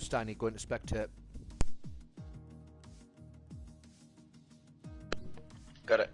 Steiny going to spectate. Got it.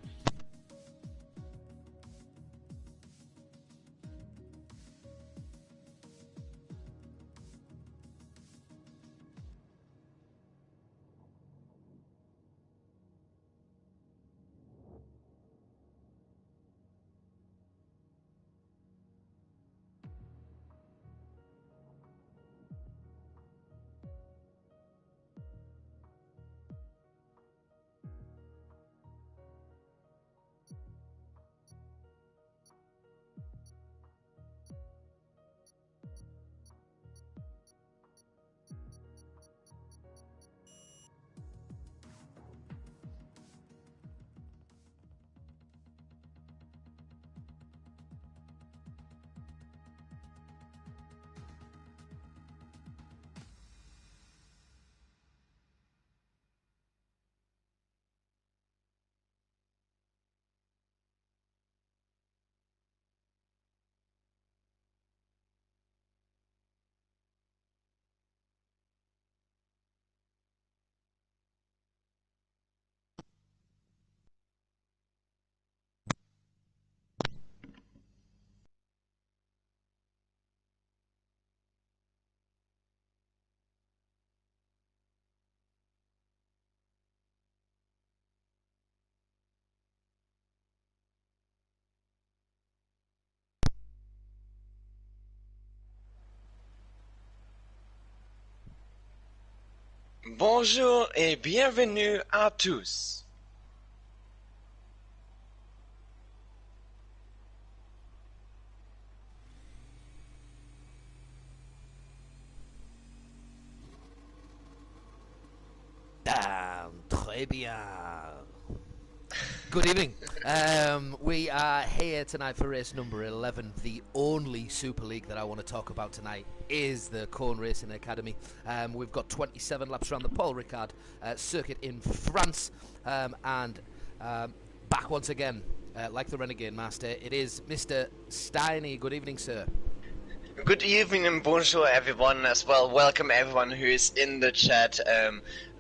Bonjour et bienvenue à tous. Très bien. Good evening. We are here tonight for race number 11. The only Super League that I want to talk about tonight is the Cone Racing Academy. We've got 27 laps around the Paul Ricard circuit in France. And back once again, like the Renegade Master, it is Mr. Steiny. Good evening, sir. Good evening and bonjour everyone as well. Welcome everyone who is in the chat.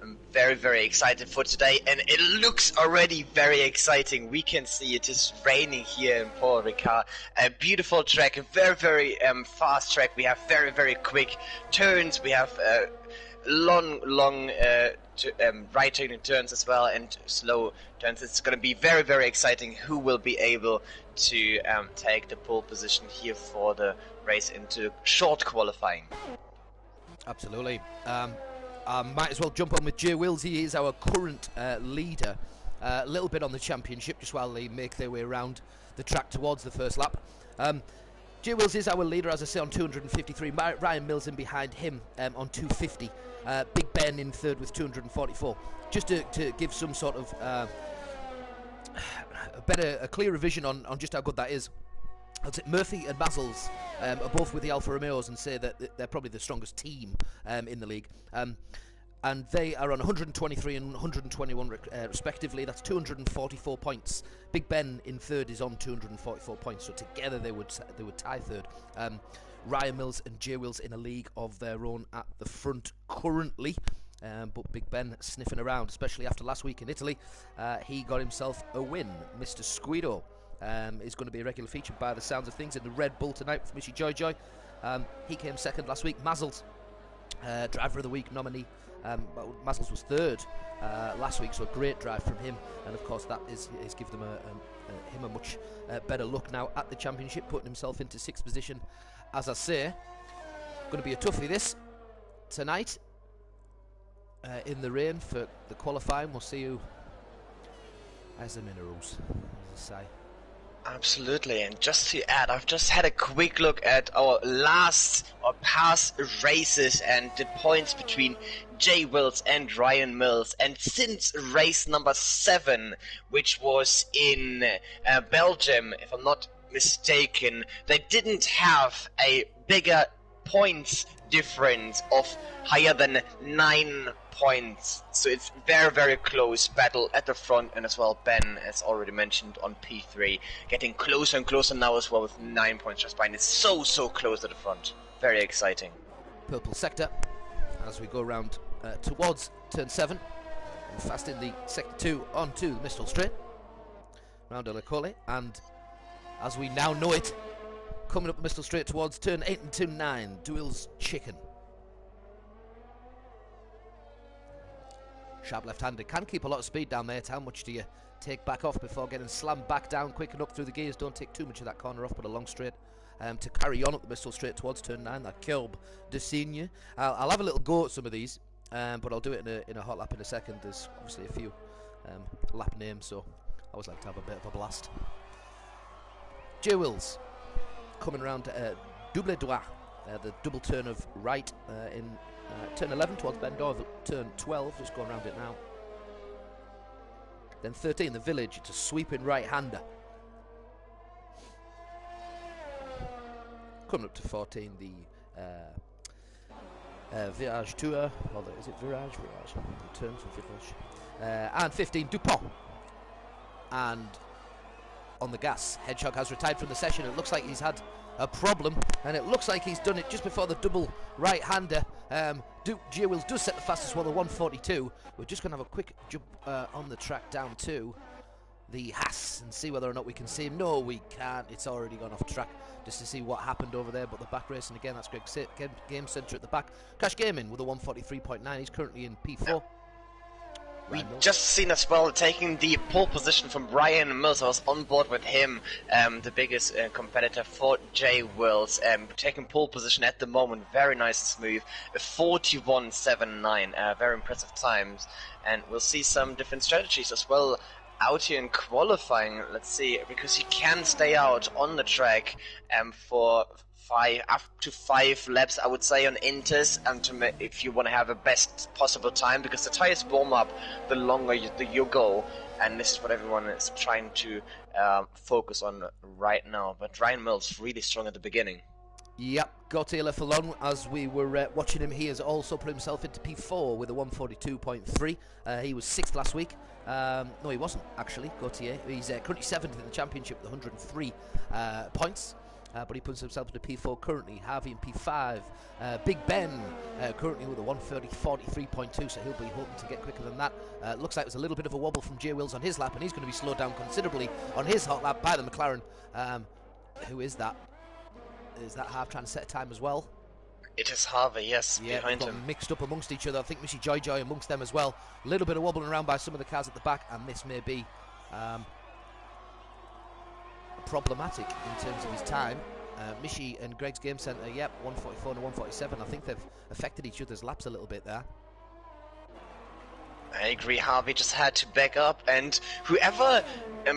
I'm very, very excited for today, and it looks already very exciting. We can see it is raining here in Paul Ricard. A beautiful track, a very, very fast track. We have very, very quick turns. We have long right turning turns as well, and slow turns. It's going to be very, very exciting who will be able to take the pole position here for the race into short qualifying. Absolutely. I might as well jump on with Jay Wills. He is our current leader. A little bit on the championship just while they make their way around the track towards the first lap. Jay Wills is our leader, as I say, on 253. Ryan Mills in behind him on 250. Big Ben in third with 244. Just to give some sort of a clearer vision on just how good that is, I'd say Murphy and Mazzles are both with the Alfa Romeos and say that they're probably the strongest team in the league. And they are on 123 and 121 respectively. That's 244 points. Big Ben in third is on 244 points. So together they would tie third. Ryan Mills and Jay Wills in a league of their own at the front currently. But Big Ben sniffing around, especially after last week in Italy. He got himself a win. Mr. Squido is going to be a regular feature by the sounds of things in the Red Bull tonight with Missy Joy Joy. He came second last week. Mazzles, Driver of the Week nominee. Mazzles was third last week, so a great drive from him. And of course that is given him a much better look now at the championship, putting himself into sixth position. As I say, going to be a toughie this tonight in the rain for the qualifying. We'll see who has the minerals, as I say. Absolutely, and just to add, I've just had a quick look at our past races and the points between Jay Wills and Ryan Mills, and since race number 7, which was in Belgium, if I'm not mistaken, they didn't have a bigger points difference of higher than 9 points, so it's very, very close battle at the front, and as well Ben, as already mentioned, on P3, getting closer and closer now as well with 9 points just behind. It's so close at the front. Very exciting. Purple sector, as we go around towards turn 7. And fast in the sector 2 onto the Mistral Straight. Round de la Colle, and as we now know it, coming up the Mistral Straight towards turn 8 and turn 9, Duel's Chicken. Sharp left-hander, can keep a lot of speed down there. It's how much do you take back off before getting slammed back down quick and up through the gears. Don't take too much of that corner off, but a long straight to carry on up the Mistral Straight towards turn 9. That curb de Signe. I'll have a little go at some of these, but I'll do it in a hot lap in a second. There's obviously a few lap names, so I always like to have a bit of a blast. J Wills coming around double droit, the double turn of right in turn 11 towards Bend d'Or, turn 12, just going around it now. Then 13, the Village, it's a sweeping right-hander. Coming up to 14, the Virage Tour, or is it Virage? Virage, turn from Village. And 15, Dupont. And on the gas, Hedgehog has retired from the session. It looks like he's had a problem, and it looks like he's done it just before the double right-hander. J Wills does set the fastest one, the 142. We're just going to have a quick jump on the track down to the Haas and see whether or not we can see him. No, we can't. It's already gone off track, just to see what happened over there. But the back racing again, that's Greg Game Centre at the back. Crash Gaming with a 143.9. He's currently in P4. We just seen as well taking the pole position from Ryan Mills. I was on board with him, the biggest competitor for J Wills, taking pole position at the moment. Very nice and smooth, 41.79, very impressive times, and we'll see some different strategies as well out here in qualifying. Let's see, because he can stay out on the track for up to 5 laps, I would say, on Inters, and if you want to have a best possible time, because the tires warm up the longer you go, and this is what everyone is trying to focus on right now. But Ryan Mills really strong at the beginning. Yep, Gautier Lefalon, as we were watching him, he has also put himself into P4 with a 142.3. He was 6th last week. No, he wasn't, actually, Gautier. He's currently 7th in the championship with 103 points. But he puts himself into P4 currently. Harvey in P5. Big Ben currently with a 130.43.2, so he'll be hoping to get quicker than that. Looks like there's a little bit of a wobble from J Wills on his lap, and he's going to be slowed down considerably on his hot lap by the McLaren. Who is that? Is that Harv trying to set a time as well? It is Harvey, yes, yeah, behind him. Mixed up amongst each other. I think Missy Joy amongst them as well. A little bit of wobbling around by some of the cars at the back, and this may be problematic in terms of his time. Mishi and Greg's Game Centre, yep, 144 and 147. I think they've affected each other's laps a little bit there. I agree, Harvey just had to back up, and whoever,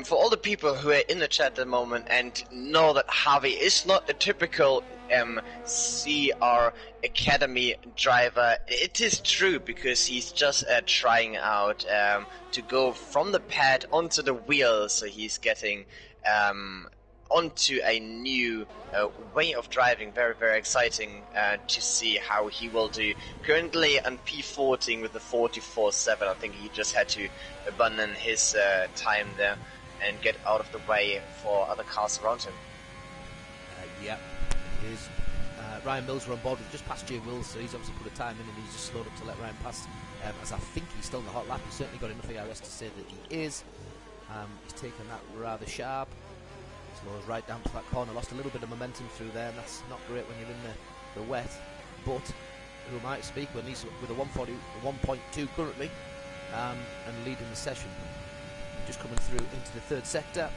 for all the people who are in the chat at the moment and know that Harvey is not a typical CR Academy driver, it is true, because he's just trying out to go from the pad onto the wheel, so he's getting onto a new way of driving. Very, very exciting to see how he will do. Currently on P14 with the 44.7. I think he just had to abandon his time there and get out of the way for other cars around him. Yeah, it is. Ryan Mills were on board with just past J Wills, so he's obviously put a time in and he's just slowed up to let Ryan pass, as I think he's still in the hot lap. He's certainly got enough ERS to say that he is. He's taken that rather sharp. Slows right down to that corner, lost a little bit of momentum through there, and that's not great when you're in the wet. But who might speak when he's with a 141.2 currently, and leading the session. Just coming through into the third sector,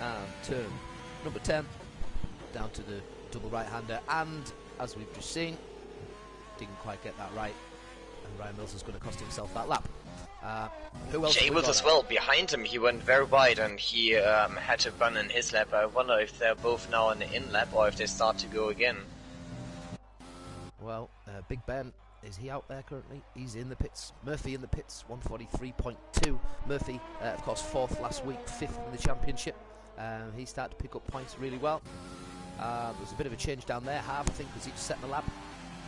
and turn number 10 down to the double right-hander, and as we've just seen, didn't quite get that right, and Ryan Mills is going to cost himself that lap. Who else? J Wills as well behind him. He went very wide and he had to run in his lap. I wonder if they're both now in the in lap or if they start to go again. Well, Big Ben, is he out there currently? He's in the pits. Murphy in the pits, 143.2. Murphy, of course, 4th last week, 5th in the championship. He started to pick up points really well. There's a bit of a change down there. Harv, I think, was each setting the lap.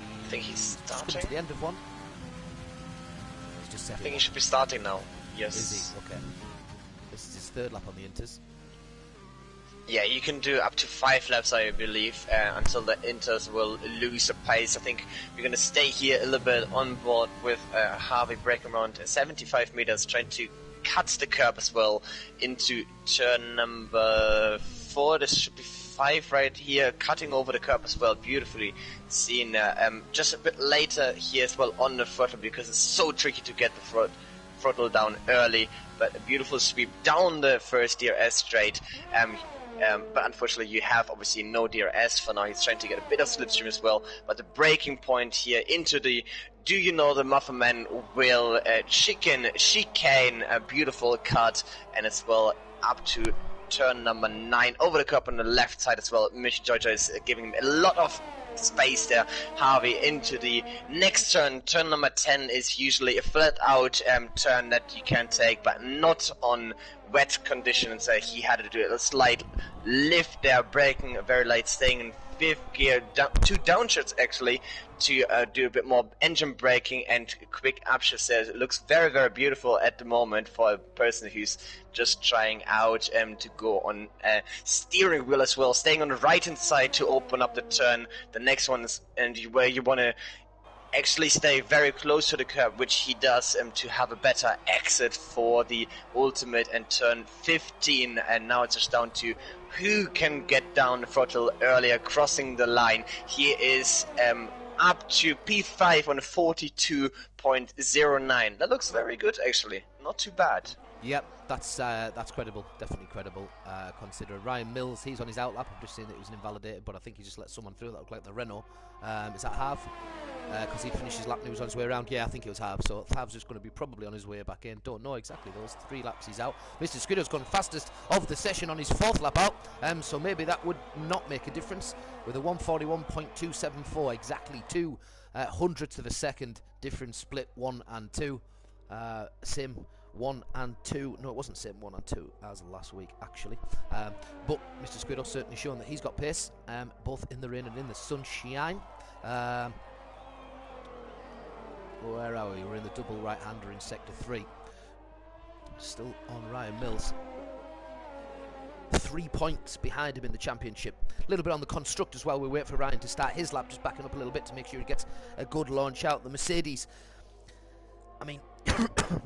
I think he's starting. Come to the end of one. I think he should be starting now. Yes. Is he? Okay. This is his 3rd lap on the Inters. Yeah, you can do up to 5 laps, I believe, until the Inters will lose the pace. I think we're going to stay here a little bit on board with Harvey breaking around 75 meters, trying to cut the curb as well into turn number 4. This should be 5 right here, cutting over the curb as well, beautifully seen. Just a bit later here as well on the throttle, because it's so tricky to get the throttle down early, but a beautiful sweep down the first DRS straight. But unfortunately you have obviously no DRS for now. He's trying to get a bit of slipstream as well, but the breaking point here into the Do You Know the Muffin Man will chicane a beautiful cut, and as well up to turn number 9 over the curb on the left side as well. Michi Jojo is giving him a lot of space there. Harvey into the next turn. Turn number 10 is usually a flat out turn that you can take, but not on wet conditions. He had to do a slight lift there, braking very late, staying in 5th gear, 2 downshifts actually, to do a bit more engine braking and quick upshifts there. It looks very, very beautiful at the moment for a person who's just trying out to go on steering wheel as well, staying on the right hand side to open up the turn. The next one is where you want to actually stay very close to the curb, which he does, to have a better exit for the ultimate, and turn 15, and now it's just down to who can get down the throttle earlier, crossing the line. He is up to P5 on 42.09. That looks very good actually, not too bad. Yep, that's credible, definitely credible, considering Ryan Mills, he's on his outlap. I've just seen that he was invalidated, but I think he just let someone through that looked like the Renault. Is that Hav? Because he finished his lap and he was on his way around. Yeah, I think it was Hav, so Hav's just going to be probably on his way back in. Don't know exactly those 3 laps he's out. Mr. Squiddo's gone fastest of the session on his 4th lap out, so maybe that would not make a difference with a 141.274, exactly 2 hundredths of a second difference split 1 and 2. Same 1 and 2. No, it wasn't same 1 and 2 as last week actually, but Mr. Squiddo's certainly shown that he's got pace, both in the rain and in the sunshine. Where are we? We're in the double right-hander in sector 3. Still on Ryan Mills. 3 points behind him in the championship. A little bit on the construct as well. We wait for Ryan to start his lap, just backing up a little bit to make sure he gets a good launch out. The Mercedes, I mean, to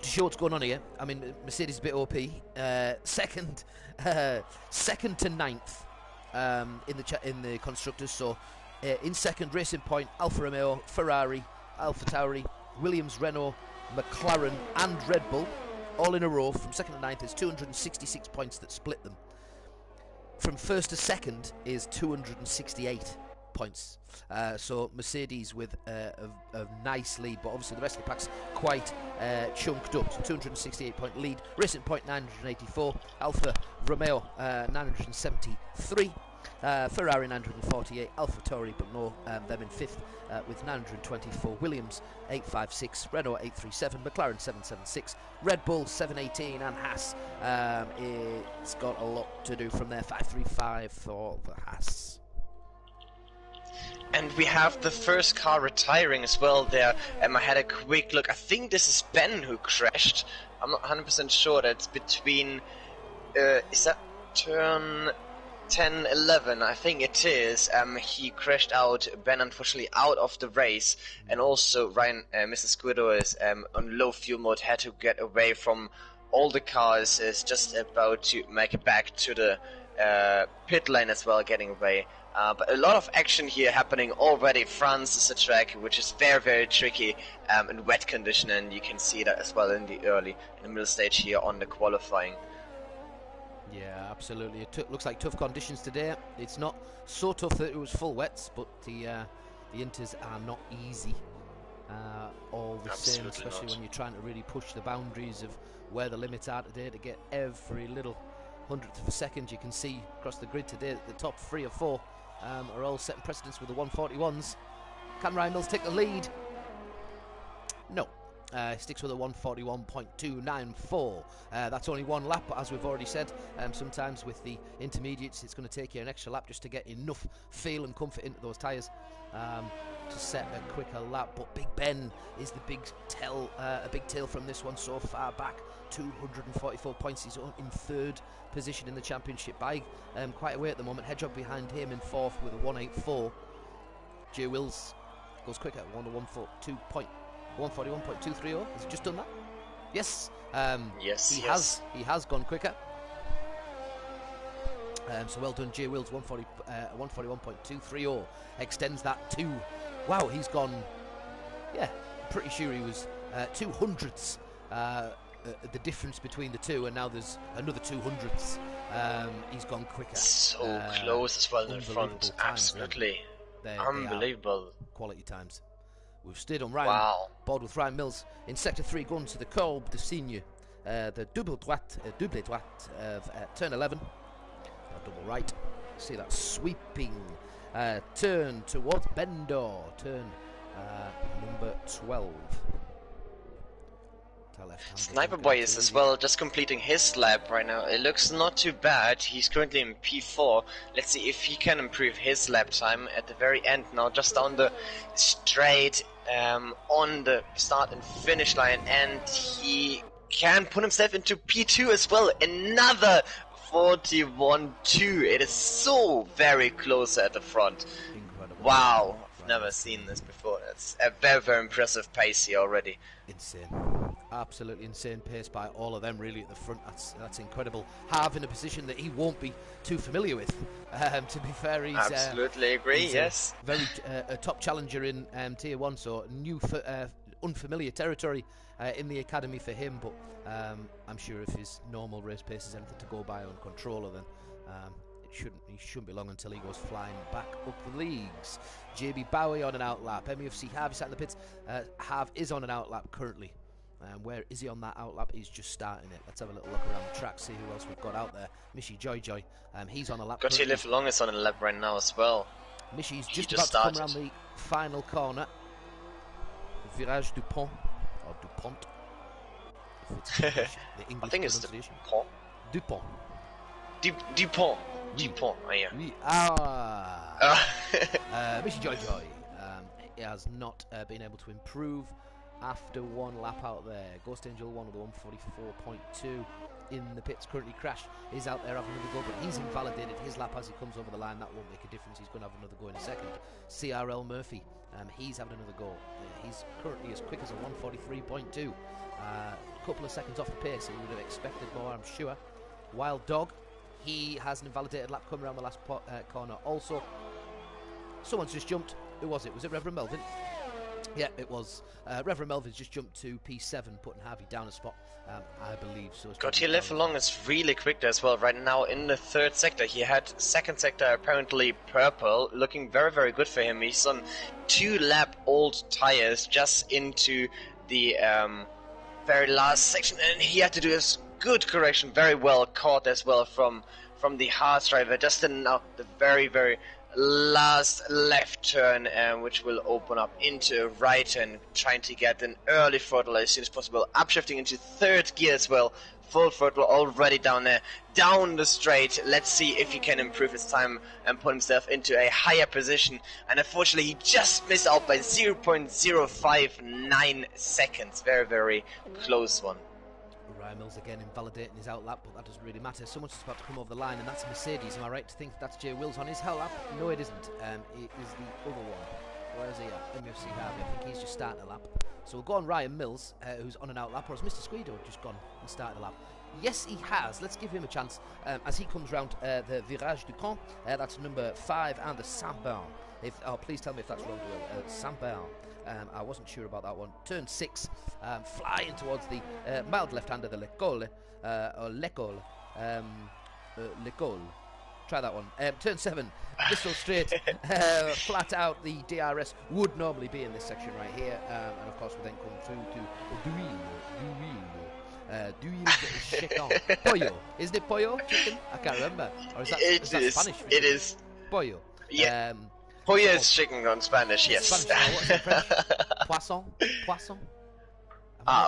show what's going on here, I mean, Mercedes is a bit OP. Second to 9th in the constructors. So in second, Racing Point, Alfa Romeo, Ferrari, Alfa Tauri, Williams, Renault, McLaren and Red Bull, all in a row. From second to 9th, there's 266 points that split them. From first to second is 268 points. So Mercedes with a nice lead, but obviously the rest of the pack's quite chunked up. So 268 point lead. Racing Point 984, Alfa Romeo 973. Ferrari 948, Alfa Tauri, but no, them in 5th with 924, Williams 856, Renault 837, McLaren 776, Red Bull 718, and Haas, it's got a lot to do from there, 535 for the Haas. And we have the first car retiring as well there. I had a quick look. I think this is Ben who crashed. I'm not 100% sure. That's between is that turn 10, 11, I think it is. He crashed out, Ben unfortunately out of the race, and also Ryan, Mr. Squiddo is on low fuel mode, had to get away from all the cars, is just about to make it back to the pit lane as well, getting away. But a lot of action here happening already. France is a track which is very, very tricky in wet condition, and you can see that as well in the middle stage here on the qualifying. Yeah, absolutely. It looks like tough conditions today. It's not so tough that it was full wets, but the inters are not easy all the same, especially when you're trying to really push the boundaries of where the limits are today to get every little hundredth of a second. You can see across the grid today that the top 3 or 4 are all setting precedence with the 141s. Can Ryan Mills take the lead? No. Sticks with a 141.294. That's only one lap, but as we've already said, sometimes with the intermediates it's going to take you an extra lap just to get enough feel and comfort into those tyres to set a quicker lap. But Big Ben is the big tail from this one so far back. 244 points. He's in third position in the championship by quite a way at the moment. Hedgehog behind him in fourth with a 184. Jay Wills goes quicker, 141.230. Has he just done that? Yes. He has gone quicker. So well done, Jay Wills. 141.230 extends that to. Wow, he's gone. Yeah, pretty sure he was 200ths. The difference between the two, and now there's another 200ths. He's gone quicker. So close as well in the front. Absolutely. Unbelievable. Quality times. We've stayed on Ryan. Wow. Board with Ryan Mills in sector 3, going to the Courbe de Cygne, the double droite of turn 11. Double right. See that sweeping turn towards Bendor. Turn number 12. Sniper Boy is as well just completing his lap right now. It looks not too bad. He's currently in P4. Let's see if he can improve his lap time at the very end now, just down the straight on the start and finish line, and he can put himself into P2 as well. Another 41.2. It is so very close at the front. Incredible. Wow, I've never seen this before. It's a very, very impressive pace here already. Insane. Absolutely insane pace by all of them really at the front. That's incredible. Harv in a position that he won't be too familiar with. To be fair, he's absolutely agree. Yes, very a top challenger in Tier 1, so new unfamiliar territory in the academy for him. But I'm sure if his normal race pace is anything to go by on controller, then he shouldn't be long until he goes flying back up the leagues. JB Bowie on an outlap. MUFC Harv is sat in the pits. Harv is on an outlap currently. Where is he on that outlap? He's just starting it. Let's have a little look around the track, see who else we've got out there. Mishy Joy. He's on a lap. Gautier Live Long is on a lap right now as well. Mishy's just about to come around the final corner. Virage du Pont. Or du Pont. The English I think it's Dupont. Dupont. Dupont. Dupont, oh yeah. Oui. Mishy Joy. He has not been able to improve after one lap out there. Ghost Angel 1 with a 144.2 in the pits, currently crashed, is out there having another go, but he's invalidated his lap as he comes over the line. That won't make a difference. He's going to have another go in a second. CRL Murphy, he's having another go. He's currently as quick as a 143.2. A couple of seconds off the pace. He would have expected more, I'm sure. Wild Dog, he has an invalidated lap coming around the last corner. Also, someone's just jumped. Who was it? Was it Reverend Melvin? Yeah, it was. Reverend Melvin's just jumped to P7, putting Harvey down a spot, I believe. So Gautier Live Long is really quick as well right now in the third sector. He had second sector apparently purple, looking very, very good for him. He's on 2-lap old tires just into the very last section, and he had to do his good correction, very well caught as well from the Haas driver, just in now the very, very last left turn, which will open up into right, and trying to get an early throttle as soon as possible. Upshifting into third gear as well. Full throttle already down there, down the straight. Let's see if he can improve his time and put himself into a higher position. And unfortunately, he just missed out by 0.059 seconds. Very, very close one. Ryan Mills again invalidating his outlap, but that doesn't really matter. Someone's just about to come over the line, and that's Mercedes. Am I right to think that's Jay Wills on his outlap? No, it isn't. It is the other one. Where is he at? MUFC Harvey. I think he's just starting a lap. So we'll go on Ryan Mills, who's on an outlap, or has Mr. Squeedo just gone and started a lap? Yes, he has. Let's give him a chance as he comes round the Virage du Camp. That's number 5 and the Saint-Bern. Please tell me if that's wrong, Will. Saint-Bern. I wasn't sure about that one. Turn 6, flying towards the mild left-hander, the L'École, or L'École. L'École. Try that one. Turn 7, Bristol Straight, flat out. The DRS would normally be in this section right here, and of course we then come through to Duil Chicken. Pollo. Isn't it pollo chicken? I can't remember. Or is that Spanish? It is. Pollo. Yeah. Pollo is chicken on Spanish, yes. Spanish, what's it French? Poisson?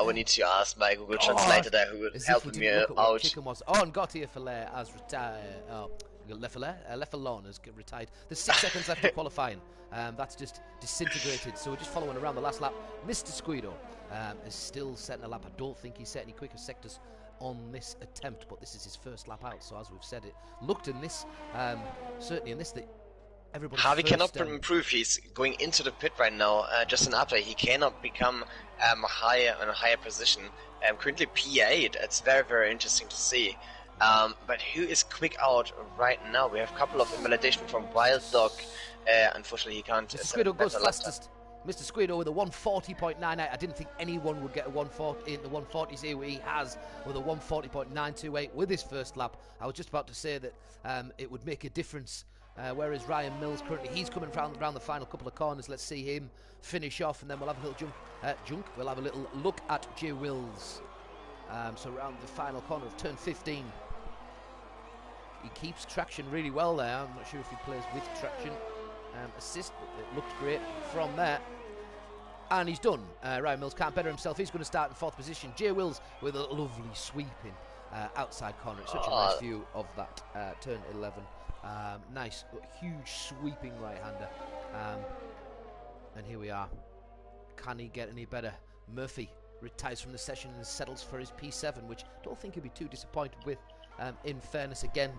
We need to ask my Google Translator there, who will As if help we me didn't look at what out. chicken was. Oh, and Gautier Filet has retired. Oh, Lefalon has retired. There's 6 seconds left of qualifying. That's just disintegrated. So we're just following around the last lap. Mr. Squido is still setting a lap. I don't think he's set any quicker sectors on this attempt, but this is his first lap out. So as we've said, it looked in this, certainly in this, that everybody. Harvey cannot improve. He's going into the pit right now. Just an update. He cannot become higher in a higher position. Currently P8. It's very, very interesting to see. But who is quick out right now? We have a couple of invalidation from Wild Dog. Unfortunately, he can't. Mr. Squido goes fastest. Mr. Squido with a 140.98. I didn't think anyone would get a 140 in the 140s here. He has with a 140.928 with his first lap. I was just about to say that it would make a difference. Whereas Ryan Mills currently, he's coming around the final couple of corners. Let's see him finish off, and then we'll have a little we'll have a little look at Jay Wills. So around the final corner of turn 15. He keeps traction really well there. I'm not sure if he plays with traction assist, but it looked great from there. And he's done. Ryan Mills can't better himself. He's going to start in 4th position. Jay Wills with a lovely sweeping outside corner. It's such a nice view of that turn 11. Nice, huge sweeping right-hander. And here we are. Can he get any better? Murphy retires from the session and settles for his P7, which I don't think he'll be too disappointed with. In fairness, again,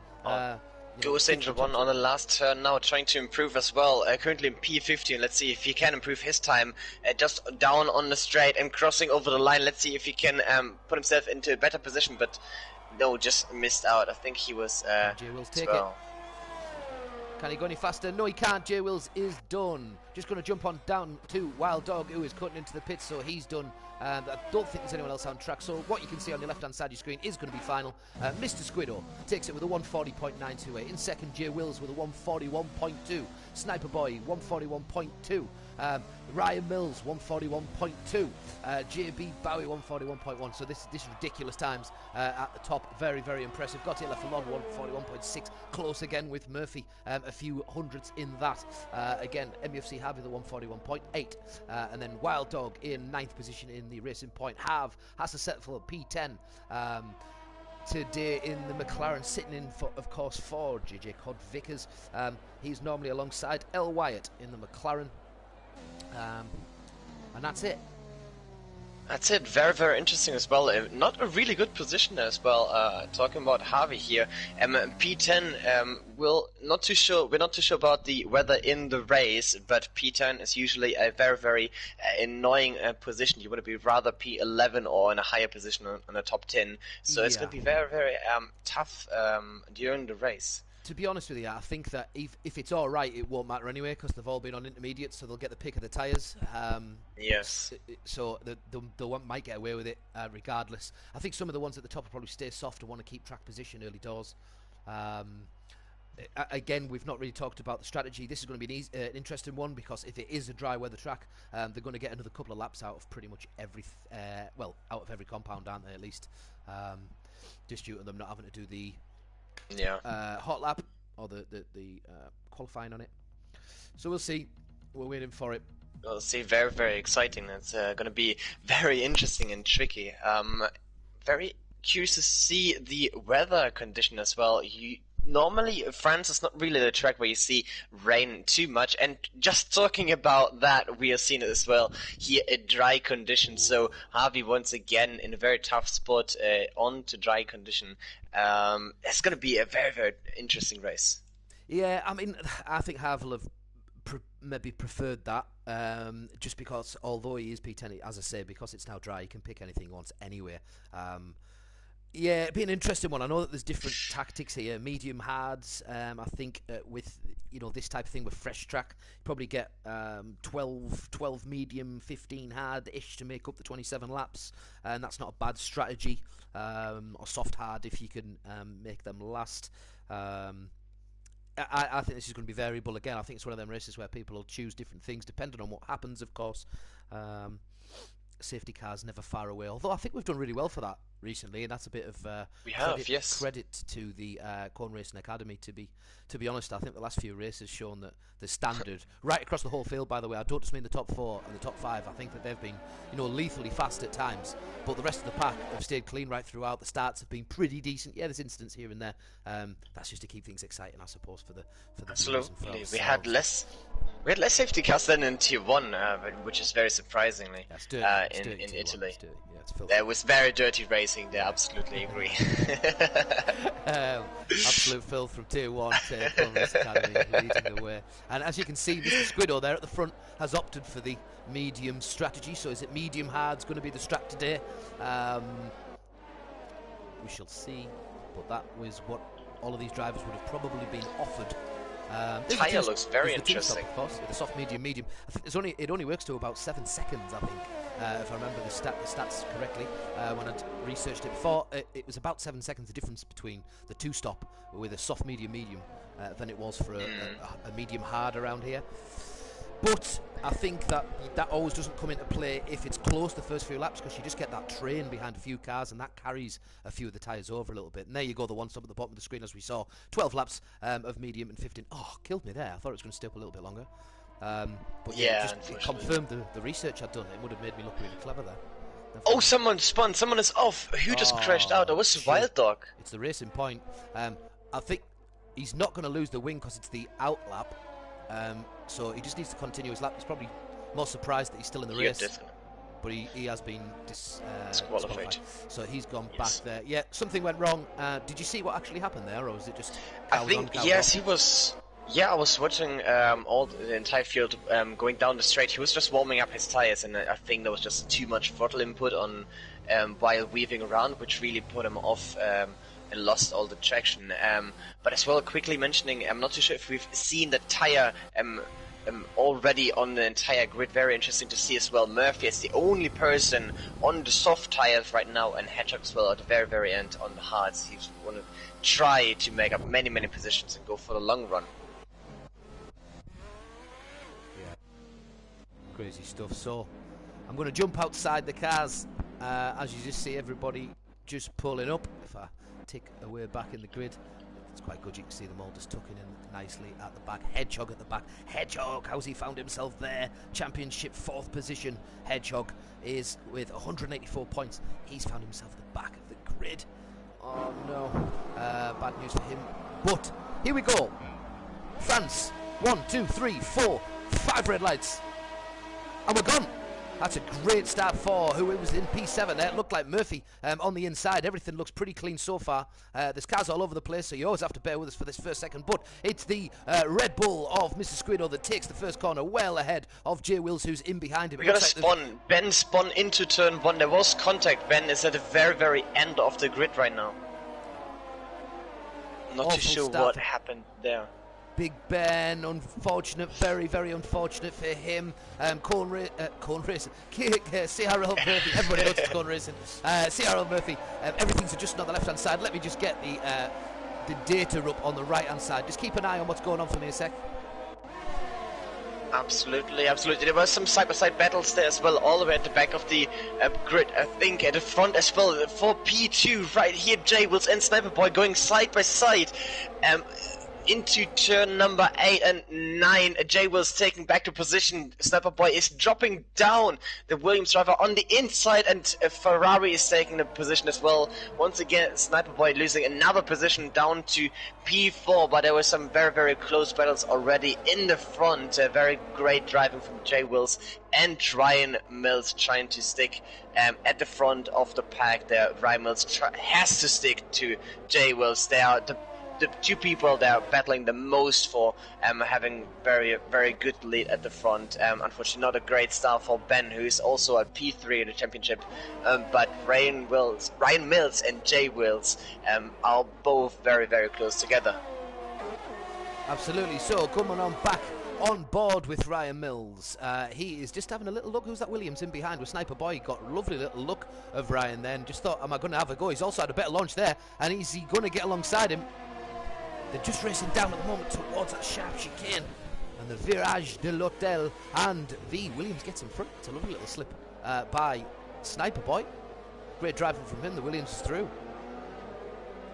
goes into one on the last turn now, trying to improve as well. Currently in P15. Let's see if he can improve his time. Just down on the straight and crossing over the line. Let's see if he can put himself into a better position. But no, just missed out. I think he was. Jay Wills take it. Can he go any faster? No, he can't. Jay Wills is done. Just going to jump on down to Wild Dog, who is cutting into the pits, so he's done. I don't think there's anyone else on track, so what you can see on the left-hand side of your screen is going to be final. Mr. Squido takes it with a 140.928. In second, Jay Wills with a 141.2. Sniper Boy, 141.2. Ryan Mills, 141.2. JB Bowie, 141.1. So this ridiculous times at the top. Very, very impressive. Got it left alone, 141.6. Close again with Murphy. A few hundredths in that. Again, MUFC Harvey, the 141.8. And then Wild Dog in 9th position in the Racing Point. Harv has to settle for P10. Today in the McLaren, sitting in, for, of course, for JJ Cod Vickers. He's normally alongside El Wyatt in the McLaren. And that's it. That's it. Very, very interesting as well. Not a really good position as well. Talking about Harvey here. P10 we're not too sure about the weather in the race, but P10 is usually a very, very annoying position. You want to be rather P11 or in a higher position on the top 10. So it's going to be very, very tough during the race. To be honest with you, I think that if it's all right, it won't matter anyway, because they've all been on intermediate, so they'll get the pick of the tyres. Yes. So they might get away with it regardless. I think some of the ones at the top will probably stay soft and want to keep track position early doors. Again, we've not really talked about the strategy. This is going to be an interesting one, because if it is a dry weather track, they're going to get another couple of laps out of pretty much every, out of every compound, aren't they, at least? Just due to them not having to do the hot lap or the qualifying on it. So we'll see. We're waiting for it. We'll see. Very, very exciting. It's going to be very interesting and tricky. Very curious to see the weather condition as well. Normally, France is not really the track where you see rain too much, and just talking about that, we are seeing it as well here at dry conditions. So Harvey once again in a very tough spot on to dry condition. It's going to be a very, very interesting race. Yeah, I mean, I think Harvey will have maybe preferred that, just because although he is P10, as I say, because it's now dry, he can pick anything he wants anywhere. Yeah, it'd be an interesting one. I know that there's different tactics here. Medium hards, I think with this type of thing with fresh track, you probably get 12 medium, 15 hard-ish to make up the 27 laps, and that's not a bad strategy. Or soft hard if you can make them last. I think this is going to be variable again. I think it's one of them races where people will choose different things depending on what happens, of course. safety cars never far away. Although I think we've done really well for that recently, and that's a bit of We have, yes. credit to the Corn Racing Academy. To be honest, I think the last few races shown that the standard right across the whole field. By the way, I don't just mean the top 4 and the top 5. I think that they've been, lethally fast at times, but the rest of the pack have stayed clean right throughout. The starts have been pretty decent. Yeah, there's incidents here and there. That's just to keep things exciting, I suppose, for the Absolutely, we had less safety cars than in Tier 1, which is very surprisingly in Italy. There was very dirty racing there, absolutely agree. Absolute filth from Tier 1 to Corn Racing Academy leading the way. And as you can see, Mr. Squiddo there at the front has opted for the medium strategy. So is it medium hard's going to be the strat today? We shall see. But that was what all of these drivers would have probably been offered. Tyre looks very interesting. Of course, the soft, medium. I think it only works to about 7 seconds, I think, if I remember the stats correctly. When I'd researched it before, it was about 7 seconds the difference between the 2-stop with a soft, medium than it was for a medium hard around here. But I think that always doesn't come into play if it's close the first few laps, because you just get that train behind a few cars and that carries a few of the tyres over a little bit. And there you go, the one stop at the bottom of the screen as we saw. 12 laps of medium and 15. Oh, killed me there. I thought it was going to stay up a little bit longer. But yeah, it confirmed the research I'd done. It would have made me look really clever there. Oh, someone spun. Someone is off. Who just crashed out? It was Wild Dog. It's the Racing Point. I think he's not going to lose the win because it's the out lap. So he just needs to continue his lap. He's probably more surprised that he's still in the race, but he has been disqualified. So he's gone back there. Yeah, something went wrong. Did you see what actually happened there, or was it just? I think yes, he was. Yeah, I was watching all the entire field going down the straight. He was just warming up his tires, and I think there was just too much throttle input on while weaving around, which really put him off. And lost all the traction. But as well, quickly mentioning, I'm not too sure if we've seen the tire already on the entire grid. Very interesting to see as well. Murphy is the only person on the soft tires right now, and Hedgehog as well at the very, very end on the hards. He's going to try to make up many, many positions and go for the long run. Yeah, crazy stuff. So I'm going to jump outside the cars as you just see everybody just pulling up. If I tick away back in the grid, it's quite good. You can see them all just tucking in nicely at the back. Hedgehog at the back. Hedgehog, how's he found himself there? Championship 4th position. Hedgehog is with 184 points. He's found himself at the back of the grid. Oh no, bad news for him. But here we go. France, 1, 2, 3, 4, 5 red lights, and we're gone. That's a great start for who it was in P7 there. It looked like Murphy on the inside. Everything looks pretty clean so far. There's cars all over the place, so you always have to bear with us for this first second. But it's the Red Bull of Mr. Squiddo that takes the first corner well ahead of Jay Wills, who's in behind him. We got a spun. Ben spun into turn 1. There was contact. Ben is at the very, very end of the grid right now. Not too sure what happened there. Big Ben, unfortunate, very, very unfortunate for him. Corn Racing, CRL Murphy, everybody knows it's Corn Racing. CRL Murphy, everything's adjusting on the left-hand side. Let me just get the data up on the right-hand side. Just keep an eye on what's going on for me a sec. Absolutely, absolutely. There were some side-by-side battles there as well, all the way at the back of the grid. I think at the front as well, for P2, right here, Jay Wills and Sniper Boy going side-by-side. Into turn number 8 and 9. Jay Wills taking back to position. Sniper Boy is dropping down. The Williams driver on the inside, and Ferrari is taking the position as well. Once again, Sniper Boy losing another position down to P4, but there were some very, very close battles already in the front. Very great driving from Jay Wills and Ryan Mills trying to stick at the front of the pack there. Ryan Mills has to stick to Jay Wills. They are the two people that are battling the most for having very, very good lead at the front. Unfortunately, not a great start for Ben, who is also at P3 in the championship. But Ryan Mills and Jay Wills are both very, very close together. Absolutely. So coming on back on board with Ryan Mills. He is just having a little look. Who's that Williams in behind with Sniper Boy? He got a lovely little look of Ryan then. Just thought, am I going to have a go? He's also had a better launch there. And is he going to get alongside him? They're just racing down at the moment towards that sharp chicane and the Virage de l'Hotel, and V Williams gets in front. It's a lovely little slip by Sniper Boy. Great driving from him. The Williams is through.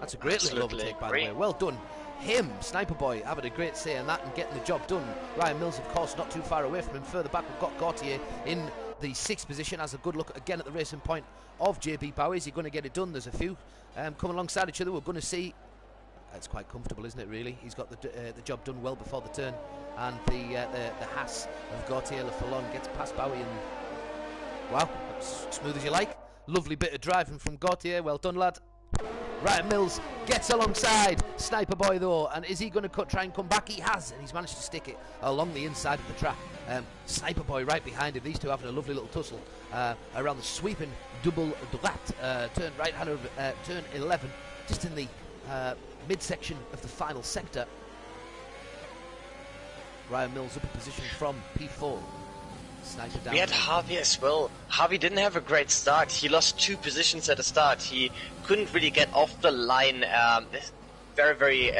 That's a great little overtake, by the way. Well done. Him, Sniper Boy, having a great say in that and getting the job done. Ryan Mills, of course, not too far away from him. Further back, we've got Gautier in the 6th position. Has a good look again at the racing point of JB Bowie. Is he going to get it done? There's a few coming alongside each other. We're going to see. It's quite comfortable, isn't it, really? He's got the job done well before the turn. And the Haas of Gautier Le Fallon gets past Bowie. And wow, smooth as you like. Lovely bit of driving from Gautier. Well done, lad. Ryan Mills gets alongside Sniper Boy though, and is he going to try and come back? He has, and he's managed to stick it along the inside of the track. Sniper Boy right behind him. These two having a lovely little tussle around the sweeping double droite, turn right hand of turn 11, just in the midsection of the final sector. Ryan Mills up in position from P4. We had Harvey as well. Harvey didn't have a great start. He lost 2 positions at the start. He couldn't really get off the line. Very, very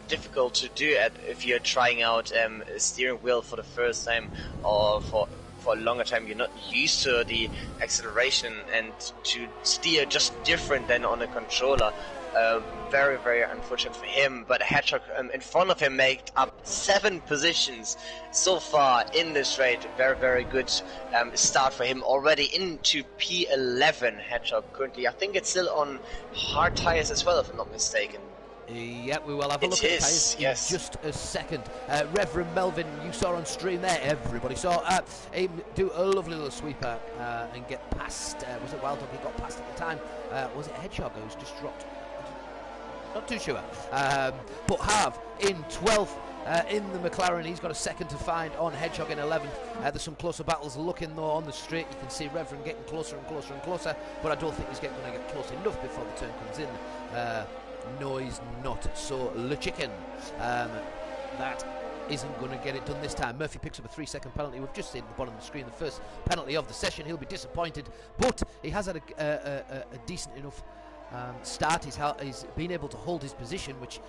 difficult to do if you're trying out a steering wheel for the first time or for a longer time. You're not used to the acceleration, and to steer just different than on a controller. Very, very unfortunate for him, but Hedgehog in front of him made up 7 positions so far in this race. Very, very good start for him already into P11. Hedgehog currently, I think it's still on hard tires as well, if I'm not mistaken. Yeah, we will have a look at tyres in just a second. Reverend Melvin, you saw on stream there, everybody saw him do a lovely little sweeper and get past, was it Wild Dog he got past at the time? Was it Hedgehog who was just dropped? Not too sure. But Harv in 12th in the McLaren. He's got a second to find on Hedgehog in 11th. There's some closer battles looking though on the straight. You can see Reverend getting closer and closer and closer, but I don't think he's going to get close enough before the turn comes in. No, he's not. So Le Chicken, that isn't going to get it done this time. Murphy picks up a 3-second penalty. We've just seen at the bottom of the screen the first penalty of the session. He'll be disappointed, but he has had a decent enough start. He's been able to hold his position, which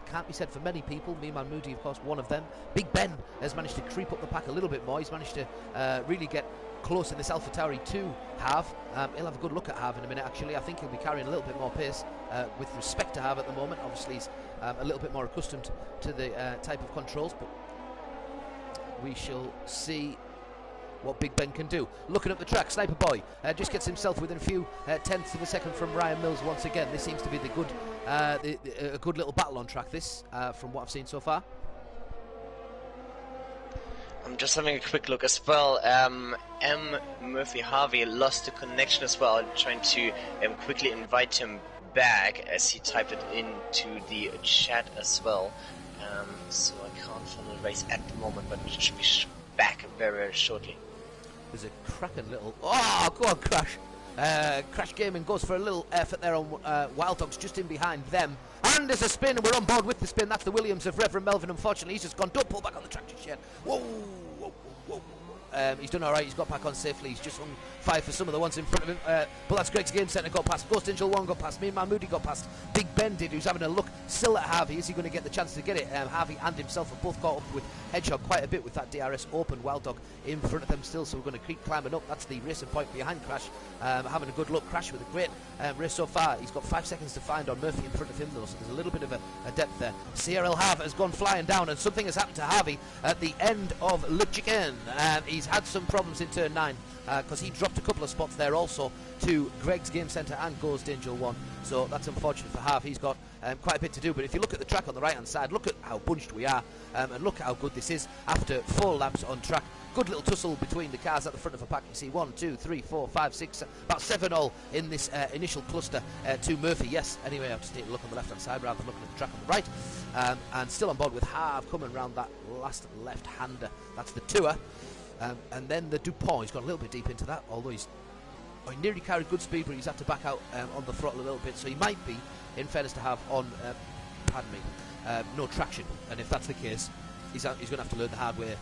can't be said for many people. Miman Moody, of course, one of them. Big Ben has managed to creep up the pack a little bit more. He's managed to really get close in this AlphaTauri to Harv. He'll have a good look at Harv in a minute, actually. I think he'll be carrying a little bit more pace with respect to Harv at the moment. Obviously, he's a little bit more accustomed to the type of controls, but we shall see what Big Ben can do. Looking up the track, Sniper Boy just gets himself within a few tenths of a second from Ryan Mills once again. This seems to be the good, a good little battle on track, this, from what I've seen so far. I'm just having a quick look as well. M. Murphy Harvey lost the connection as well. I'm trying to quickly invite him back as he typed it into the chat as well. So I can't follow the race at the moment, but we should be back very, very shortly. There's a cracking little... Oh, go on, Crash. Crash Gaming goes for a little effort there on Wild Dogs, just in behind them. And there's a spin, and we're on board with the spin. That's the Williams of Reverend Melvin. Unfortunately, he's just gone. Don't pull back on the track just yet. Whoa, whoa, whoa, whoa. He's done all right. He's got back on safely. He's just hung fire for some of the ones in front of him. But that's Greg's Game Centre got past. Ghost Angel 1 got past. Me and Mahmoudi got past. Big Ben did, who's having a look still at Harvey. Is he going to get the chance to get it? Harvey and himself have both caught up with Hedgehog quite a bit with that DRS open. Wild Dog in front of them still, so we're going to keep climbing up. That's the racing point behind Crash. Having a good look. Crash with a great race so far. He's got 5 seconds to find on Murphy in front of him though, so there's a little bit of a depth there. CRL Harv has gone flying down, and something has happened to Harvey at the end of Le Chicken. He's had some problems in turn 9 because he dropped a couple of spots there also to Greg's Game Centre and Ghost Angel 1, so that's unfortunate for Harv. He's got quite a bit to do, but if you look at the track on the right hand side, look at how bunched we are, and look at how good this is after 4 laps on track. Good little tussle between the cars at the front of a pack. You see 1, 2, 3, 4, 5, 6, about 7 all in this initial cluster to Murphy. Yes, anyway, I'll just take a look on the left hand side rather than looking at the track on the right. And still on board with Harv coming around that last left hander. That's the Tour. And then the Dupont, he's gone a little bit deep into that, although he nearly carried good speed, but he's had to back out on the throttle a little bit, so he might be, in fairness to have on, pardon me, no traction, and if that's the case, he's going to have to learn the hard way,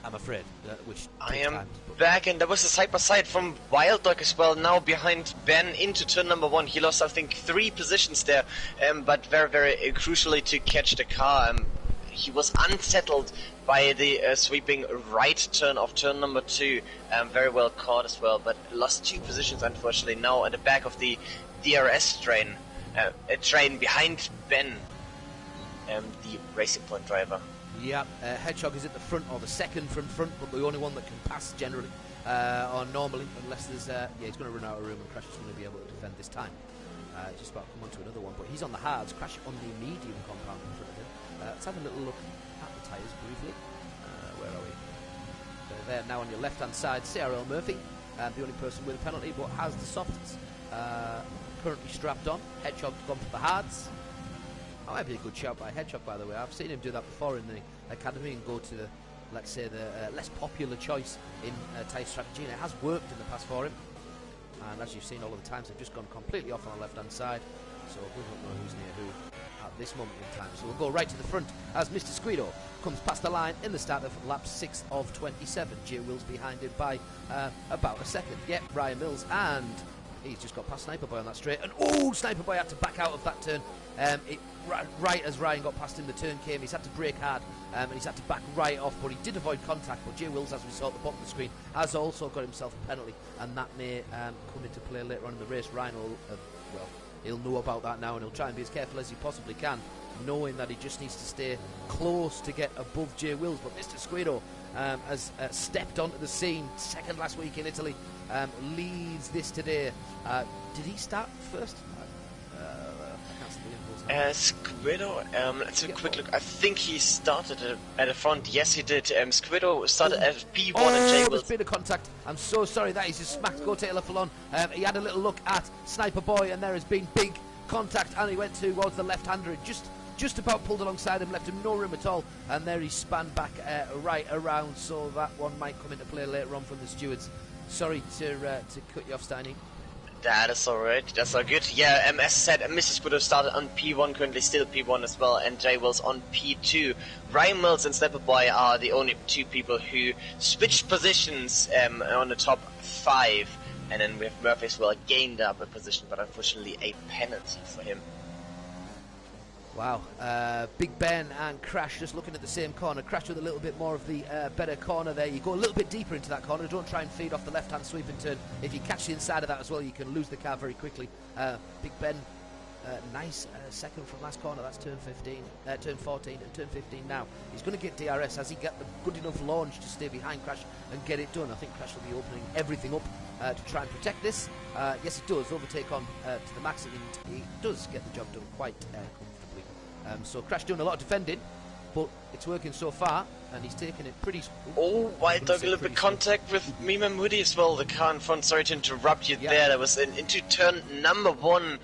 I'm afraid, which I am back, and there was a side-by-side from Wild Dog as well, now behind Ben into turn number 1. He lost, I think, 3 positions there, but very, very crucially to catch the car. he was unsettled by the sweeping right turn of turn number 2. Very well caught as well, but lost 2 positions unfortunately. Now at the back of the DRS train, a train behind Ben, the Racing Point driver. Yeah, Hedgehog is at the front, or the second from front, but the only one that can pass generally, or normally, unless there's, he's going to run out of room, and Crash is going to be able to defend this time. Just about to come on to another one, but he's on the hards. Crash on the medium compound in front of him. Let's have a little look at the tyres briefly. Where are we? They're there now on your left-hand side. CRA Murphy, the only person with a penalty, but has the softs currently strapped on. Hedgehog gone for the hards. That might be a good shout by Hedgehog, by the way. I've seen him do that before in the academy and go to the, let's say, the less popular choice in tyre strategy, and it has worked in the past for him. And as you've seen all of the times, they've just gone completely off on the left-hand side, so we don't know who's near who at this moment in time. So we'll go right to the front as Mr. Squeedo comes past the line in the start of lap 6 of 27. J Wills behind him by about a second. Yep, Ryan Mills, and he's just got past Sniper Boy on that straight. And oh, Sniper Boy had to back out of that turn. Right as Ryan got past him, the turn came. He's had to brake hard, and he's had to back right off, but he did avoid contact. But J Wills, as we saw at the bottom of the screen, has also got himself a penalty, and that may come into play later on in the race. Ryan will, well, he'll know about that now, and he'll try and be as careful as he possibly can, knowing that he just needs to stay close to get above J Wills. But Mr. Squeedo has stepped onto the scene, second last week in Italy, leads this today. Did he start first? Squiddo, let's have a quick look. I think he started at the front. Yes, he did. Squiddo started at P1 and J Wills. There's been a contact. I'm so sorry that he's just smacked Taylor Fallon. He had a little look at Sniper Boy, and there has been big contact, and he went towards the left-hander. Just about pulled alongside him, left him no room at all, and there he span back right around. So that one might come into play later on from the stewards. Sorry to cut you off, Steiny. That is alright, that's all good. Yeah, as I said, Mrs. Squiddo started on P1, currently still P1 as well, and J Wills on P2. Ryan Mills and Sniper Boy are the only 2 people who switched positions on the top 5, and then we have Murphy as well, gained up a position, but unfortunately a penalty for him. Wow, Big Ben and Crash just looking at the same corner. Crash with a little bit more of the better corner there. You go a little bit deeper into that corner. Don't try and feed off the left-hand sweeping turn. If you catch the inside of that as well, you can lose the car very quickly. Big Ben, nice second from last corner. That's turn 14 and turn 15 now. He's going to get DRS. Has he got the good enough launch to stay behind Crash and get it done? I think Crash will be opening everything up to try and protect this. Yes, he does overtake on to the max, and he does get the job done quite comfortably. So Crash doing a lot of defending, but it's working so far, and he's taking it pretty... Oh, Wild Dog, a little bit contact with Mima Moody as well, the car in front. Sorry to interrupt you there. That was into turn number 1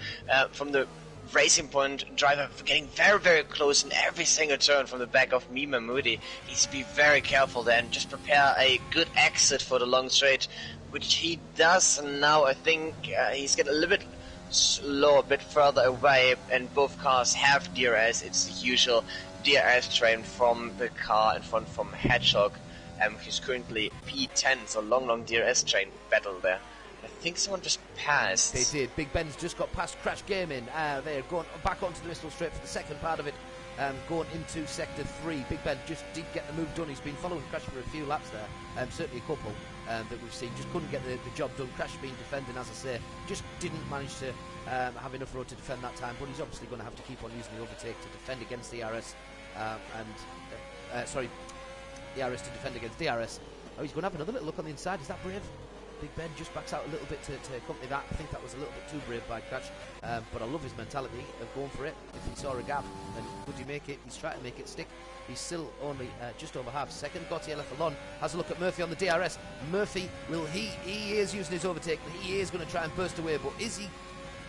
from the Racing Point driver, getting very, very close in every single turn from the back of Mima Moody. He needs to be very careful there and just prepare a good exit for the long straight, which he does. And now I think he's getting a little bit slow, a bit further away, and both cars have DRS. It's the usual DRS train from the car in front from Hedgehog, who's currently P10, so long DRS train battle there. I think someone just passed. They did. Big Ben's just got past Crash Gaming. They're going back onto the Bristol Straight for the second part of it, going into Sector 3. Big Ben just did get the move done. He's been following Crash for a few laps there, certainly a couple that we've seen. Just couldn't get the job done. Crash been defending, as I say, just didn't manage to have enough road to defend that time, but he's obviously going to have to keep on using the overtake to defend against the DRS, DRS to defend against DRS. Oh, he's going to have another little look on the inside. Is that brave? Big Ben just backs out a little bit to accompany that. I think that was a little bit too brave by Crash, but I love his mentality of going for it. If he saw a gap, then would he make it? He's trying to make it stick. He's still only just over half a second. Gautier Fallon has a look at Murphy on the DRS. Murphy, he is using his overtake. He is going to try and burst away, but is he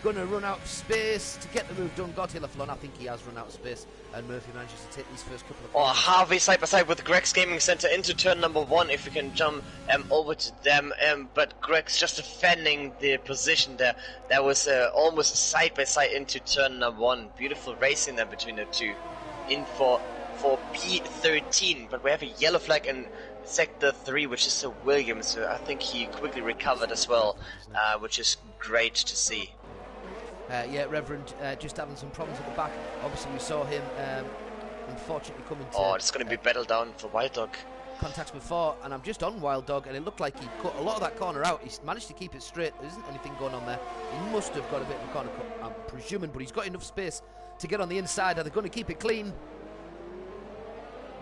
going to run out of space to get the move done? Gautier Fallon, I think he has run out of space, and Murphy manages to take these first couple of corners. Harvey side by side with Greg's Gaming Center into turn number 1, if we can jump over to them, but Greg's just defending the position there. That was almost side by side into turn number 1. Beautiful racing there between the two. In for P13, but we have a yellow flag in Sector 3, which is Sir Williams, so I think he quickly recovered as well, which is great to see. Yeah, Reverend just having some problems at the back. Obviously we saw him unfortunately coming to... Oh, it's going to be battle down for Wild Dog. Contacts with 4, and I'm just on Wild Dog, and it looked like he cut a lot of that corner out. He's managed to keep it straight. There isn't anything going on there. He must have got a bit of a corner cut, I'm presuming, but he's got enough space to get on the inside. Are they going to keep it clean?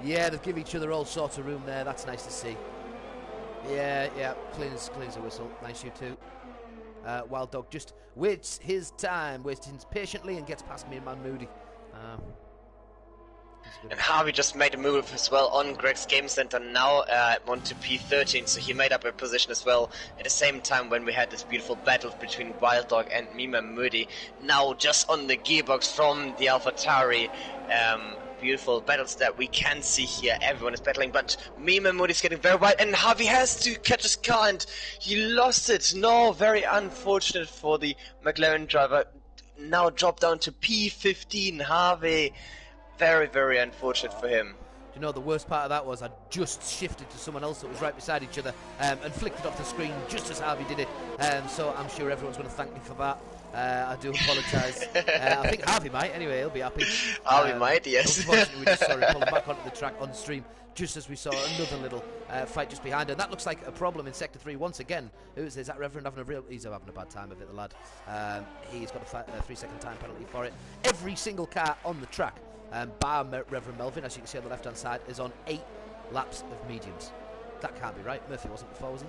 Yeah, they've given each other all sorts of room there. That's nice to see. Yeah, clean as a whistle. Nice you too. Wild Dog just waits his time, waits patiently, and gets past me and Man Moody. And Harvey just made a move as well on Greg's Game Center now onto P13, so he made up a position as well at the same time when we had this beautiful battle between Wild Dog and Mima Moody. Now just on the gearbox from the AlphaTauri. Beautiful battles that we can see here. Everyone is battling, but Mima Moody is getting very wide, and Harvey has to catch his car, and he lost it. No, very unfortunate for the McLaren driver. Now dropped down to P15. Harvey, very, very unfortunate for him. You know, the worst part of that was I just shifted to someone else that was right beside each other and flicked it off the screen just as Harvey did it. So I'm sure everyone's going to thank me for that. I do apologise. I think Harvey might. Anyway, he'll be happy. Harvey might, yes. Unfortunately, we just saw him pull him back onto the track on stream just as we saw another little fight just behind. And that looks like a problem in Sector 3 once again. Is that Reverend having a real... He's having a bad time of it, the lad. He's got a 3-second time penalty for it. Every single car on the track, bar Reverend Melvin, as you can see on the left-hand side, is on 8 laps of mediums. That can't be right. Murphy wasn't before, was he?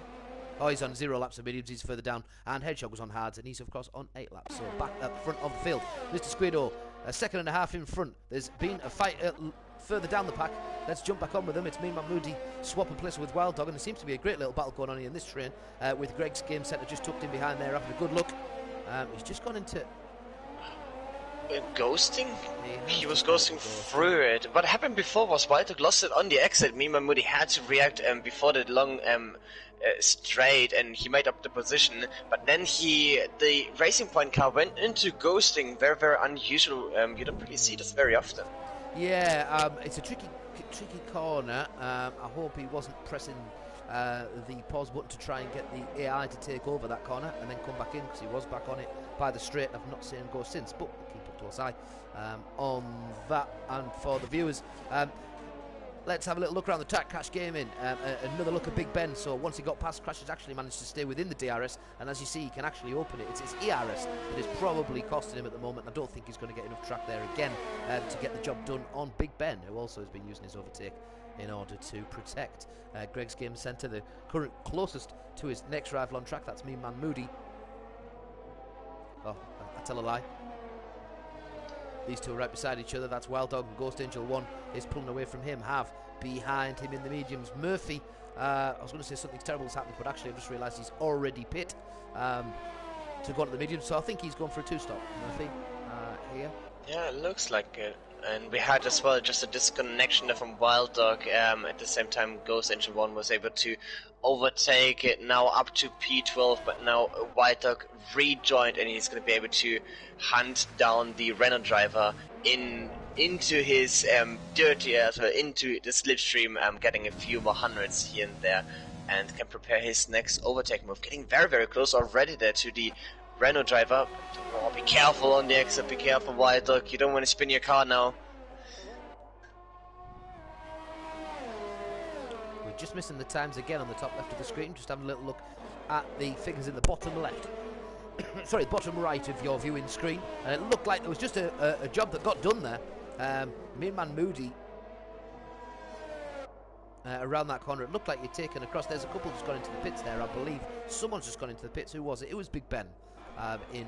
Oh, he's on 0 laps of mediums, he's further down. And Hedgehog was on hards, and he's, of course, on 8 laps. So back at the front of the field. Mr. Squido, a second and a half in front. There's been a fight further down the pack. Let's jump back on with them. It's me and Moody swapping places with Wild Dog, and there seems to be a great little battle going on here in this train with Greg's Game Centre just tucked in behind there, having a good look. He's just gone into... Ghosting? He was ghosting through it. What happened before was Wild Dog lost it on the exit. Mima Moody had to react before the long straight, and he made up the position. But then the Racing Point car went into ghosting. Very, very unusual. You don't really see this very often. Yeah, it's a tricky corner. I hope he wasn't pressing the pause button to try and get the AI to take over that corner and then come back in, because he was back on it by the straight. I've not seen him go since, but we'll keep a close eye on that. And for the viewers, let's have a little look around the track. Crash came in, another look at Big Ben. So once he got past, Crash has actually managed to stay within the DRS, and as you see, he can actually open it. It's his ERS that is probably costing him at the moment. I don't think he's going to get enough track there again to get the job done on Big Ben, who also has been using his overtake in order to protect Greg's Game Centre, the current closest to his next rival on track. That's me, Man Moody. Oh, I tell a lie. These two are right beside each other. That's Wild Dog and Ghost Angel 1 is pulling away from him. Have behind him in the mediums. Murphy, I was going to say something terrible has happened, but actually I've just realised he's already pit to go on to the mediums. So I think he's going for a 2-stop. Murphy, here. Yeah, it looks like it. And we had as well just a disconnection from Wild Dog. At the same time, Ghost Engine 1 was able to overtake it, now up to P12, but now Wild Dog rejoined, and he's going to be able to hunt down the Renault driver into his into the slipstream, getting a few more hundreds here and there, and can prepare his next overtake move. Getting very, very close already there to the Renault driver. Oh, be careful on the exit, be careful, Wild Dog. You don't want to spin your car now. We're just missing the times again on the top left of the screen. Just having a little look at the figures in the bottom left. Sorry, the bottom right of your viewing screen. And it looked like there was just a job that got done there. Me and Man Moody around that corner. It looked like you'd taken across. There's a couple just gone into the pits there, I believe. Someone's just gone into the pits. Who was it? It was Big Ben in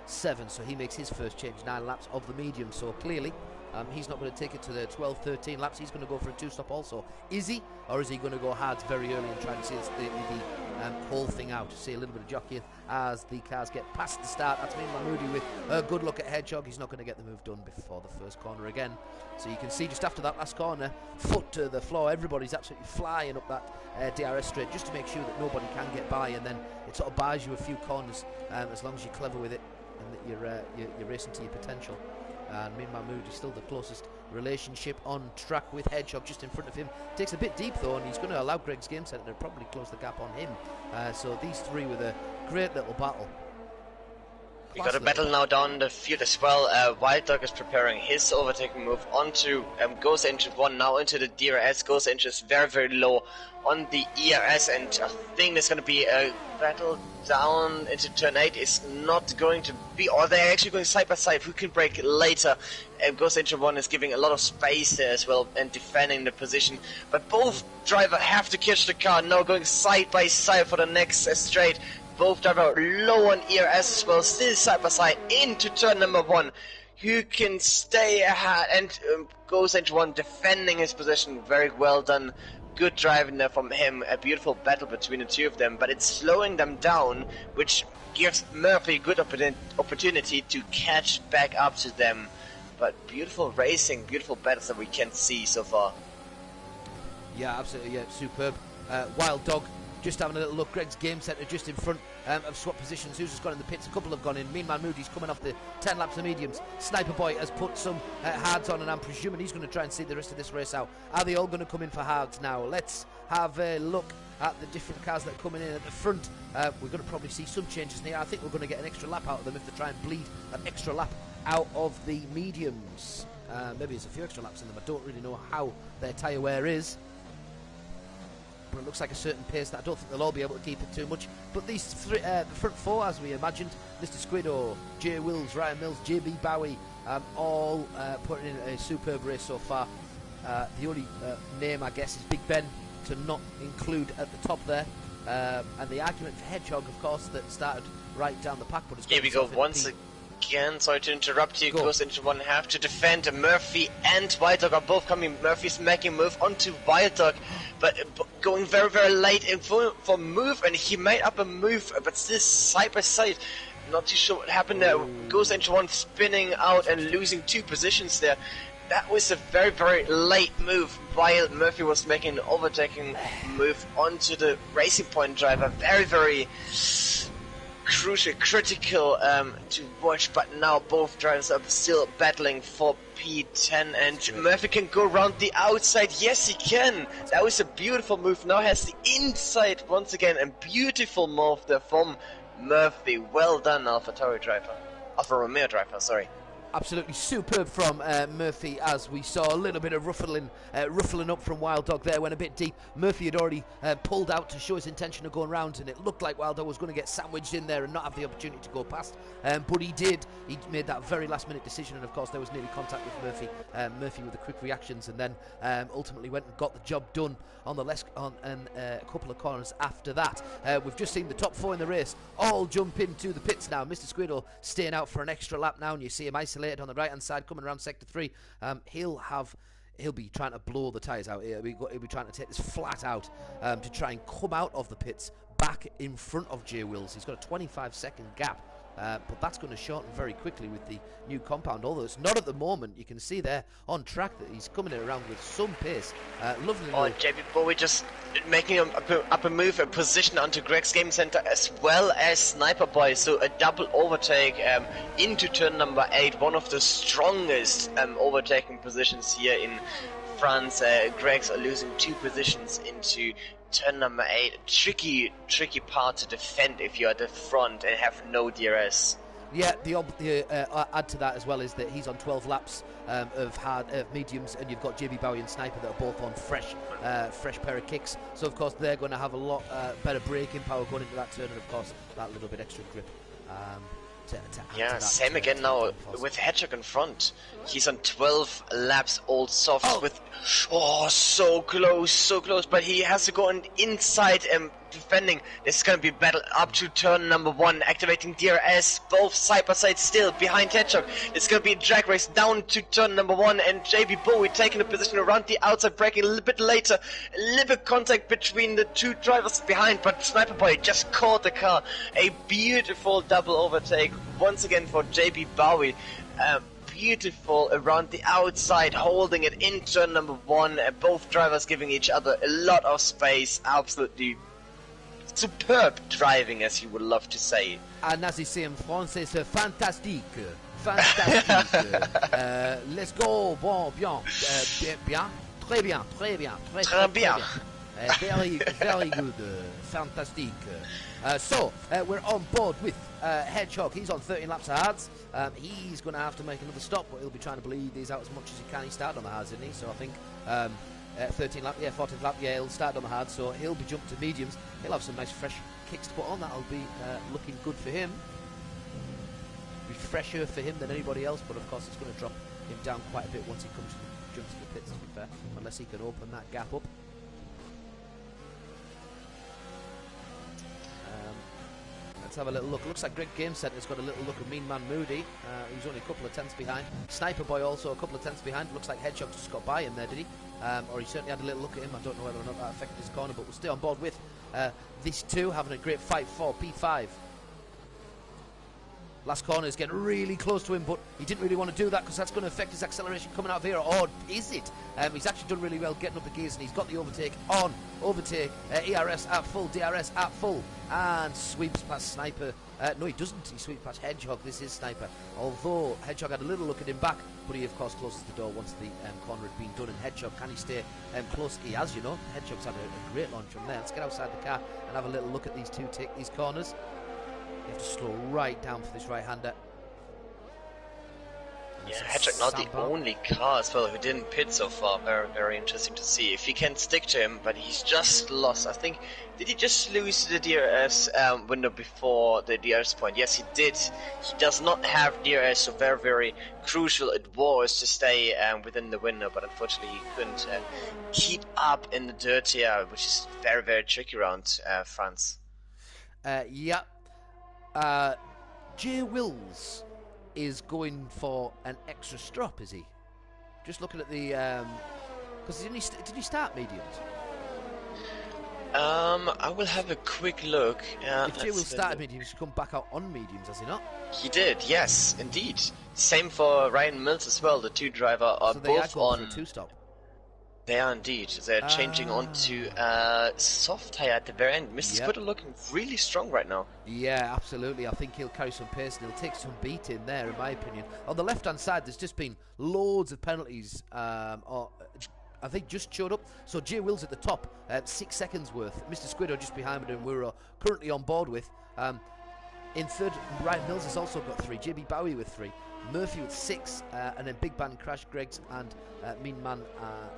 P7. So he makes his first change, 9 laps of the medium. So clearly he's not going to take it to the 12, 13 laps. He's going to go for a 2-stop also. Is he? Or is he going to go hard very early and try to see the whole thing out? See a little bit of jockeying as the cars get past the start. That's me and Moody with a good look at Hedgehog. He's not going to get the move done before the first corner again. So you can see just after that last corner, foot to the floor, everybody's absolutely flying up that DRS straight just to make sure that nobody can get by, and then it sort of buys you a few corners as long as you're clever with it and that you're racing to your potential. And me and Mahmood is still the closest relationship on track with Hedgehog just in front of him. Takes a bit deep though, and he's going to allow Greg's Game Centre to probably close the gap on him. So these three with a great little battle. We got a battle now down the field as well. Wild Dog is preparing his overtaking move onto, goes into one, now into the DRS, goes into very, very low on the ERS, and I think there's going to be a battle down into turn 8. Is not going to be, or they're actually going side by side. Who can break later? Goes into one, is giving a lot of space there as well and defending the position. But both drivers have to catch the car now, going side by side for the next straight. Both drivers low on ERS as well, still side by side into turn number 1. Who can stay ahead and goes into one, defending his position. Very well done. Good driving there from him. A beautiful battle between the two of them, but it's slowing them down, which gives Murphy a good opportunity to catch back up to them. But beautiful racing, beautiful battles that we can see so far. Yeah, absolutely, yeah, superb. Wild Dog just having a little look. Greg's Game Centre just in front of swap positions. Who's just gone in the pits? A couple have gone in. Mean Man Moody's coming off the 10 laps of mediums. Sniper Boy has put some hards on, and I'm presuming he's going to try and see the rest of this race out. Are they all going to come in for hards now? Let's have a look at the different cars that are coming in at the front. We're going to probably see some changes here. I think we're going to get an extra lap out of them if they try and bleed an extra lap out of the mediums. Maybe there's a few extra laps in them. I don't really know how their tyre wear is. But it looks like a certain pace that I don't think they'll all be able to keep it too much. But these three, the front four, as we imagined, Mr. Squiddo, Jay Wills, Ryan Mills, JB Bowie, all putting in a superb race so far. The only name, I guess, is Big Ben to not include at the top there. And the argument for Hedgehog, of course, that started right down the pack. But it's here we go once again. Sorry to interrupt you. Goes into one half to defend. Murphy and Wild Dog are both coming. Murphy's making a move onto Wild Dog, but going very, very late in for move, and he made up a move, but still side by side. Not too sure what happened there. Goes into one, spinning out and losing 2 positions there. That was a very, very late move while Murphy was making an overtaking move onto the Racing Point driver. Very, very crucial, critical to watch, but now both drivers are still battling for P10, and Murphy can go around the outside. Yes, he can. That was a beautiful move. Now has the inside once again, and beautiful move there from Murphy. Well done, Alfa Romeo driver, sorry. Absolutely superb from Murphy, as we saw a little bit of ruffling up from Wild Dog there, went a bit deep. Murphy had already pulled out to show his intention of going round, and it looked like Wild Dog was going to get sandwiched in there and not have the opportunity to go past, but he did. He made that very last minute decision, and of course there was nearly contact with Murphy. Murphy with the quick reactions, and then ultimately went and got the job done on the a couple of corners after that. We've just seen the top 4 in the race all jump into the pits now. Mr. Squiddo staying out for an extra lap now, and you see him isolated on the right hand side coming around sector 3. He'll be trying to blow the tyres out here. He'll be trying to take this flat out to try and come out of the pits back in front of Jay Wills. He's got a 25-second gap, but that's going to shorten very quickly with the new compound, although it's not at the moment. You can see there on track that he's coming around with some pace. Lovely. Oh, JB Bowie just making up a move, a position onto Greg's Game Center as well as Sniper Boy, so a double overtake into turn number 8, one of the strongest overtaking positions here in France. Greg's are losing 2 positions into turn number 8. Tricky part to defend if you're at the front and have no DRS. Yeah, the add to that as well is that he's on 12 laps of mediums, and you've got JB Bowie and Sniper that are both on fresh pair of kicks. So of course they're going to have a lot better braking power going into that turn, and of course that little bit extra grip. Yeah, same again now with Hedgehog in front. He's on 12 laps old softs with so close, but he has to go on inside and defending. This is going to be battle up to turn number 1, activating DRS, both side by side still behind Hedgehog. It's going to be a drag race down to turn number 1, and JB Bowie taking the position around the outside, braking a little bit later. A little bit contact between the 2 drivers behind, but Sniper Boy just caught the car. A beautiful double overtake once again for JB Bowie. Beautiful around the outside, holding it in turn number 1. Both drivers giving each other a lot of space. Absolutely superb driving, as you would love to say. And as they say in français, c'est fantastique. Let's go. Bon, bien. Très bien. Very, very good. Fantastic. So, we're on board with Hedgehog. He's on 13 laps of hards. He's going to have to make another stop, but he'll be trying to bleed these out as much as he can. He started on the hards, didn't he? So I think 13 lap, 14th lap, he'll start on the hards, so he'll be jumping to mediums. He'll have some nice fresh kicks to put on. That'll be looking good for him. Be fresher for him than anybody else, but of course it's going to drop him down quite a bit once he jumps to the pits, to be fair, unless he can open that gap up. Let's have a little look. Looks like Greg Game Centre's got a little look at Mean Man Moody, who's only a couple of tenths behind. Sniper Boy also a couple of tenths behind. Looks like Hedgehog just got by him there, did he? Or he certainly had a little look at him. I don't know whether or not that affected his corner, but we'll stay on board with these two having a great fight for P5. Last corner is getting really close to him, but he didn't really want to do that because that's going to affect his acceleration coming out of here. Or is it? He's actually done really well getting up the gears, and he's got the overtake on. Overtake, ERS at full, DRS at full, and sweeps past Sniper. No, he doesn't. He sweeps past Hedgehog. This is Sniper. Although Hedgehog had a little look at him back, but he, of course, closes the door once the corner had been done. And Hedgehog, can he stay close? He has, you know. Hedgehog's had a great launch from there. Let's get outside the car and have a little look at these two take these corners. You have to slow right down for this right-hander. Yeah, Hedgehog not the only car as well who didn't pit so far. Very, very interesting to see if he can stick to him, but he's just lost. I think, did he just lose the DRS window before the DRS point? Yes, he did. He does not have DRS, so very, very crucial it was to stay within the window, but unfortunately he couldn't keep up in the dirt here, which is very, very tricky around France. Yeah. Jay Wills is going for an extra strop, is he? Just looking at the because did he start mediums? I will have a quick look. If Jay Wills started mediums, he's come back out on mediums, has he not? He did, yes, indeed. Same for Ryan Mills as well. The two driver are so both on a two-stop. They are indeed. They're changing onto soft tire at the very end. Mr. Squitter looking really strong right now. Yeah, absolutely. I think he'll carry some pace and he'll take some beating there, in my opinion. On the left-hand side, there's just been loads of penalties. I think just showed up. So Jay Wills at the top, 6 seconds worth. Mr. Squiddo just behind him, we're currently on board with. In third, Ryan Mills has also got 3. JB Bowie with 3. Murphy with 6, and then Big Band Crash, Greggs, and Mean Man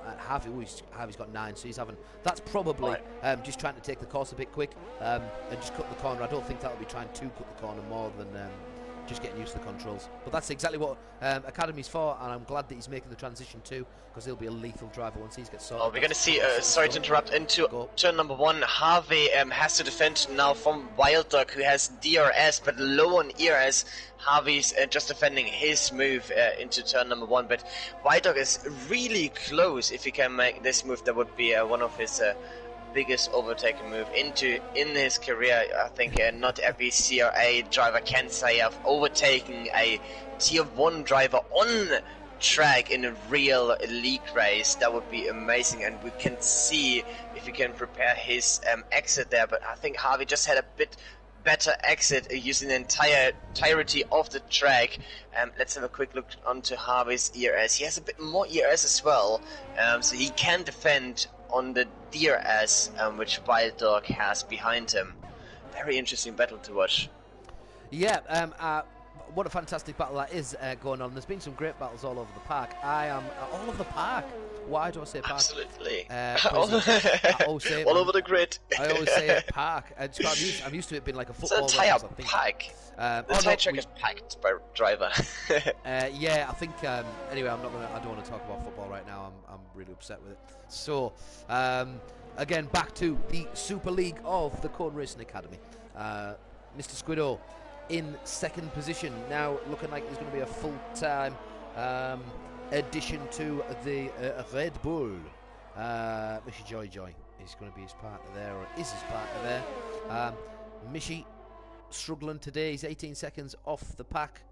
at Harvey. Harvey's got 9, so he's having. That's probably just trying to take the course a bit quick and just cut the corner. I don't think that'll be trying to cut the corner more than just getting used to the controls. But that's exactly what Academy's for, and I'm glad that he's making the transition too, because he'll be a lethal driver once he gets sorted. Oh, we're going to see, sorry to interrupt, into turn number 1. Harvey has to defend now from Wild Dog, who has DRS, but low on ERS. Harvey's just defending his move into turn number 1, but Wild Dog is really close. If he can make this move, that would be one of his biggest overtaking move in his career. I think not every CRA driver can say I've overtaken a tier 1 driver on track in a real league race. That would be amazing, and we can see if he can prepare his exit there. But I think Harvey just had a bit better exit using the entirety of the track. Let's have a quick look onto Harvey's ERS. He has a bit more ERS as well, so he can defend on the DRS, which Wild Dog has behind him. Very interesting battle to watch. Yeah, what a fantastic battle that is going on. There's been some great battles all over the park. I am all over the park. Why do I say park? Absolutely. I always say all over the grid. I always say park. I'm used to it being like a football. It's a tire pack. The tire track is packed by driver. Yeah, I think. Anyway, I don't want to talk about football right now. I'm really upset with it. So, again, back to the Super League of the Cone Racing Academy. Mr. Squiddo in second position, now looking like there's going to be a full-time addition to the Red Bull. Mishy Joy is going to be his partner there, or is his partner there. Mishy struggling today. He's 18 seconds off the pack.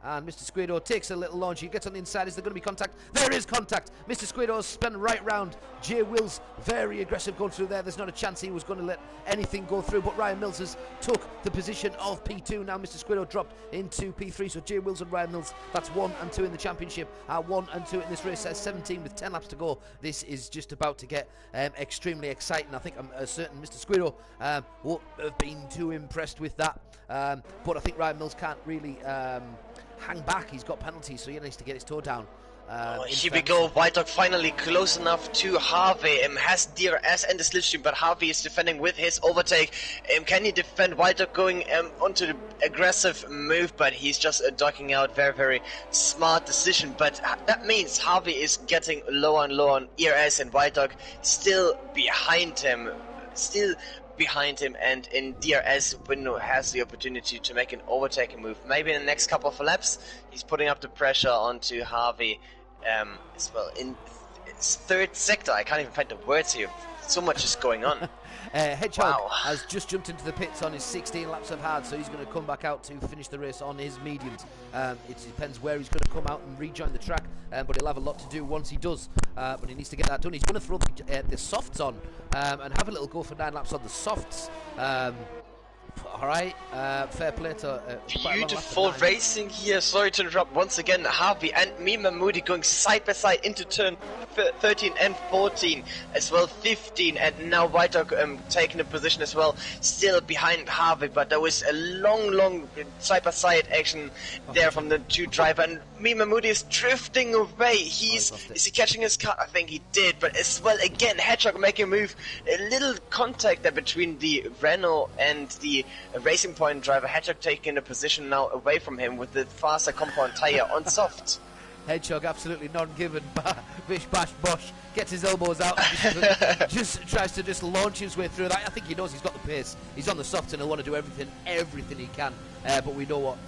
And Mr. Squiddo takes a little launch. He gets on the inside. Is there going to be contact? There is contact. Mr. Squiddo's spun right round. Jay Wills very aggressive going through there. There's not a chance he was going to let anything go through. But Ryan Mills has took the position of P2. Now Mr. Squiddo dropped into P3. So Jay Wills and Ryan Mills, that's 1 and 2 in the championship. 1 and 2 in this race. 17 with 10 laps to go. This is just about to get extremely exciting. I think I'm certain Mr. Squiddo won't have been too impressed with that. But I think Ryan Mills can't really hang back. He's got penalties, so he needs to get his toe down. Here we go. White Dog finally close enough to Harvey. Has DRS and the slipstream, but Harvey is defending with his overtake. Can he defend? White Dog going onto the aggressive move, but he's just ducking out. Very, very smart decision. But that means Harvey is getting lower and lower on ERS, and White Dog still behind him. And in DRS, Window has the opportunity to make an overtaking move. Maybe in the next couple of laps, he's putting up the pressure onto Harvey as well. In his third sector, I can't even find the words here. So much is going on. Hedgehog has just jumped into the pits on his 16 laps of hard, so he's going to come back out to finish the race on his mediums. It depends where he's going to come out and rejoin the track, but he'll have a lot to do once he does. But he needs to get that done. He's going to throw the softs on and have a little go for 9 laps on the softs. Alright, fair play to beautiful racing here. Sorry to interrupt once again. Harvey and Mima Moody going side by side into turn 13 and 14 as well, 15, and now White Dog taking a position as well, still behind Harvey, but there was a long side by side action there from the 2 driver, and Mima Moody is drifting away. Is he catching his car? I think he did, but as well again Hedgehog making a move, a little contact there between the Renault and the Racing Point driver. Hedgehog taking a position now away from him with the faster compound tyre on soft. Hedgehog absolutely non-given. Bish bash bosh gets his elbows out and just tries to just launch his way through that. I think he knows he's got the pace. He's on the soft and he'll want to do everything he can. But we know what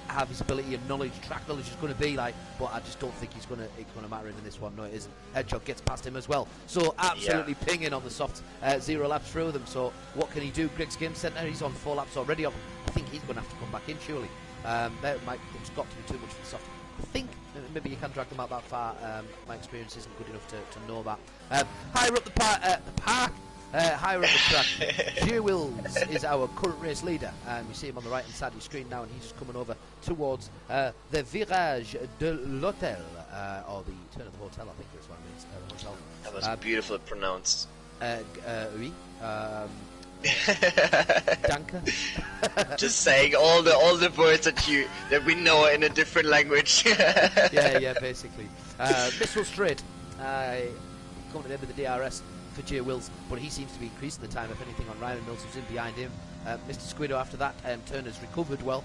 Harvey's ability and knowledge, track knowledge is going to be like. But I just don't think it's going to matter in this one. No, it isn't. Hedgehog gets past him as well. So absolutely pinging on the soft. 0 laps through them. So what can he do? Greg's Game Centre. He's on 4 laps already. I think he's going to have to come back in surely. It's got to be too much for the soft. I think maybe you can drag them out that far. My experience isn't good enough to know that. Higher up the park, higher up the track, Jay Wills is our current race leader. You see him on the right hand side of your screen now, and he's just coming over towards the Virage de l'Hôtel, or the turn of the hotel, I think is what it means. The hotel. That was beautifully pronounced. Oui. Danke. Just saying all the words that we know in a different language. yeah, basically. Missile straight. Coming to the end of the DRS for Jay Wills, but he seems to be increasing the time, if anything, on Ryan Mills, who's in behind him. Mr. Squiddo after that turn has recovered well.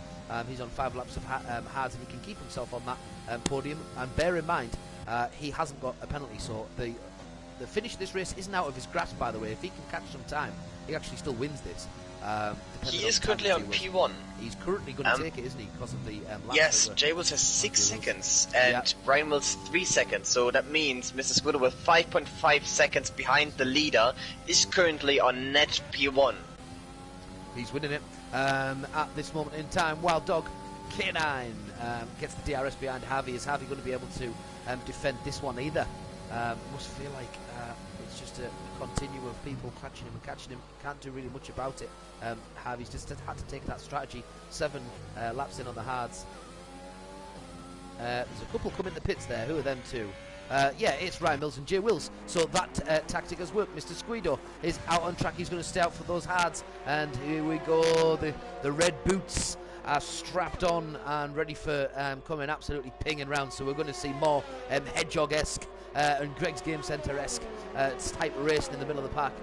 He's on 5 laps of hards, and he can keep himself on that podium. And bear in mind, he hasn't got a penalty, so the finish of this race isn't out of his grasp, by the way. If he can catch some time, he actually still wins this. He is currently on P1. He's currently going to take it, isn't he? Because of the laps. Yes, Jay Wills has 6 seconds and Ryan Mills 3 seconds. So that means Mr. Squiddo with 5.5 seconds behind the leader is currently on net P1. He's winning it at this moment in time. Wild Dog K9 gets the DRS behind Harvey. Is Harvey going to be able to defend this one either? Must feel like it's just a continuum of people catching him. Can't do really much about it. Harvey's just had to take that strategy. 7 laps in on the hards. There's a couple coming in the pits there. Who are them two? It's Ryan Mills and Jay Wills. So that tactic has worked. Mr. Squiddo is out on track. He's going to stay out for those hards. And here we go. The red boots are strapped on and ready for coming absolutely pinging round. So we're going to see more Hedgehog-esque and Greg's Game Centre-esque type of racing in the middle of the park.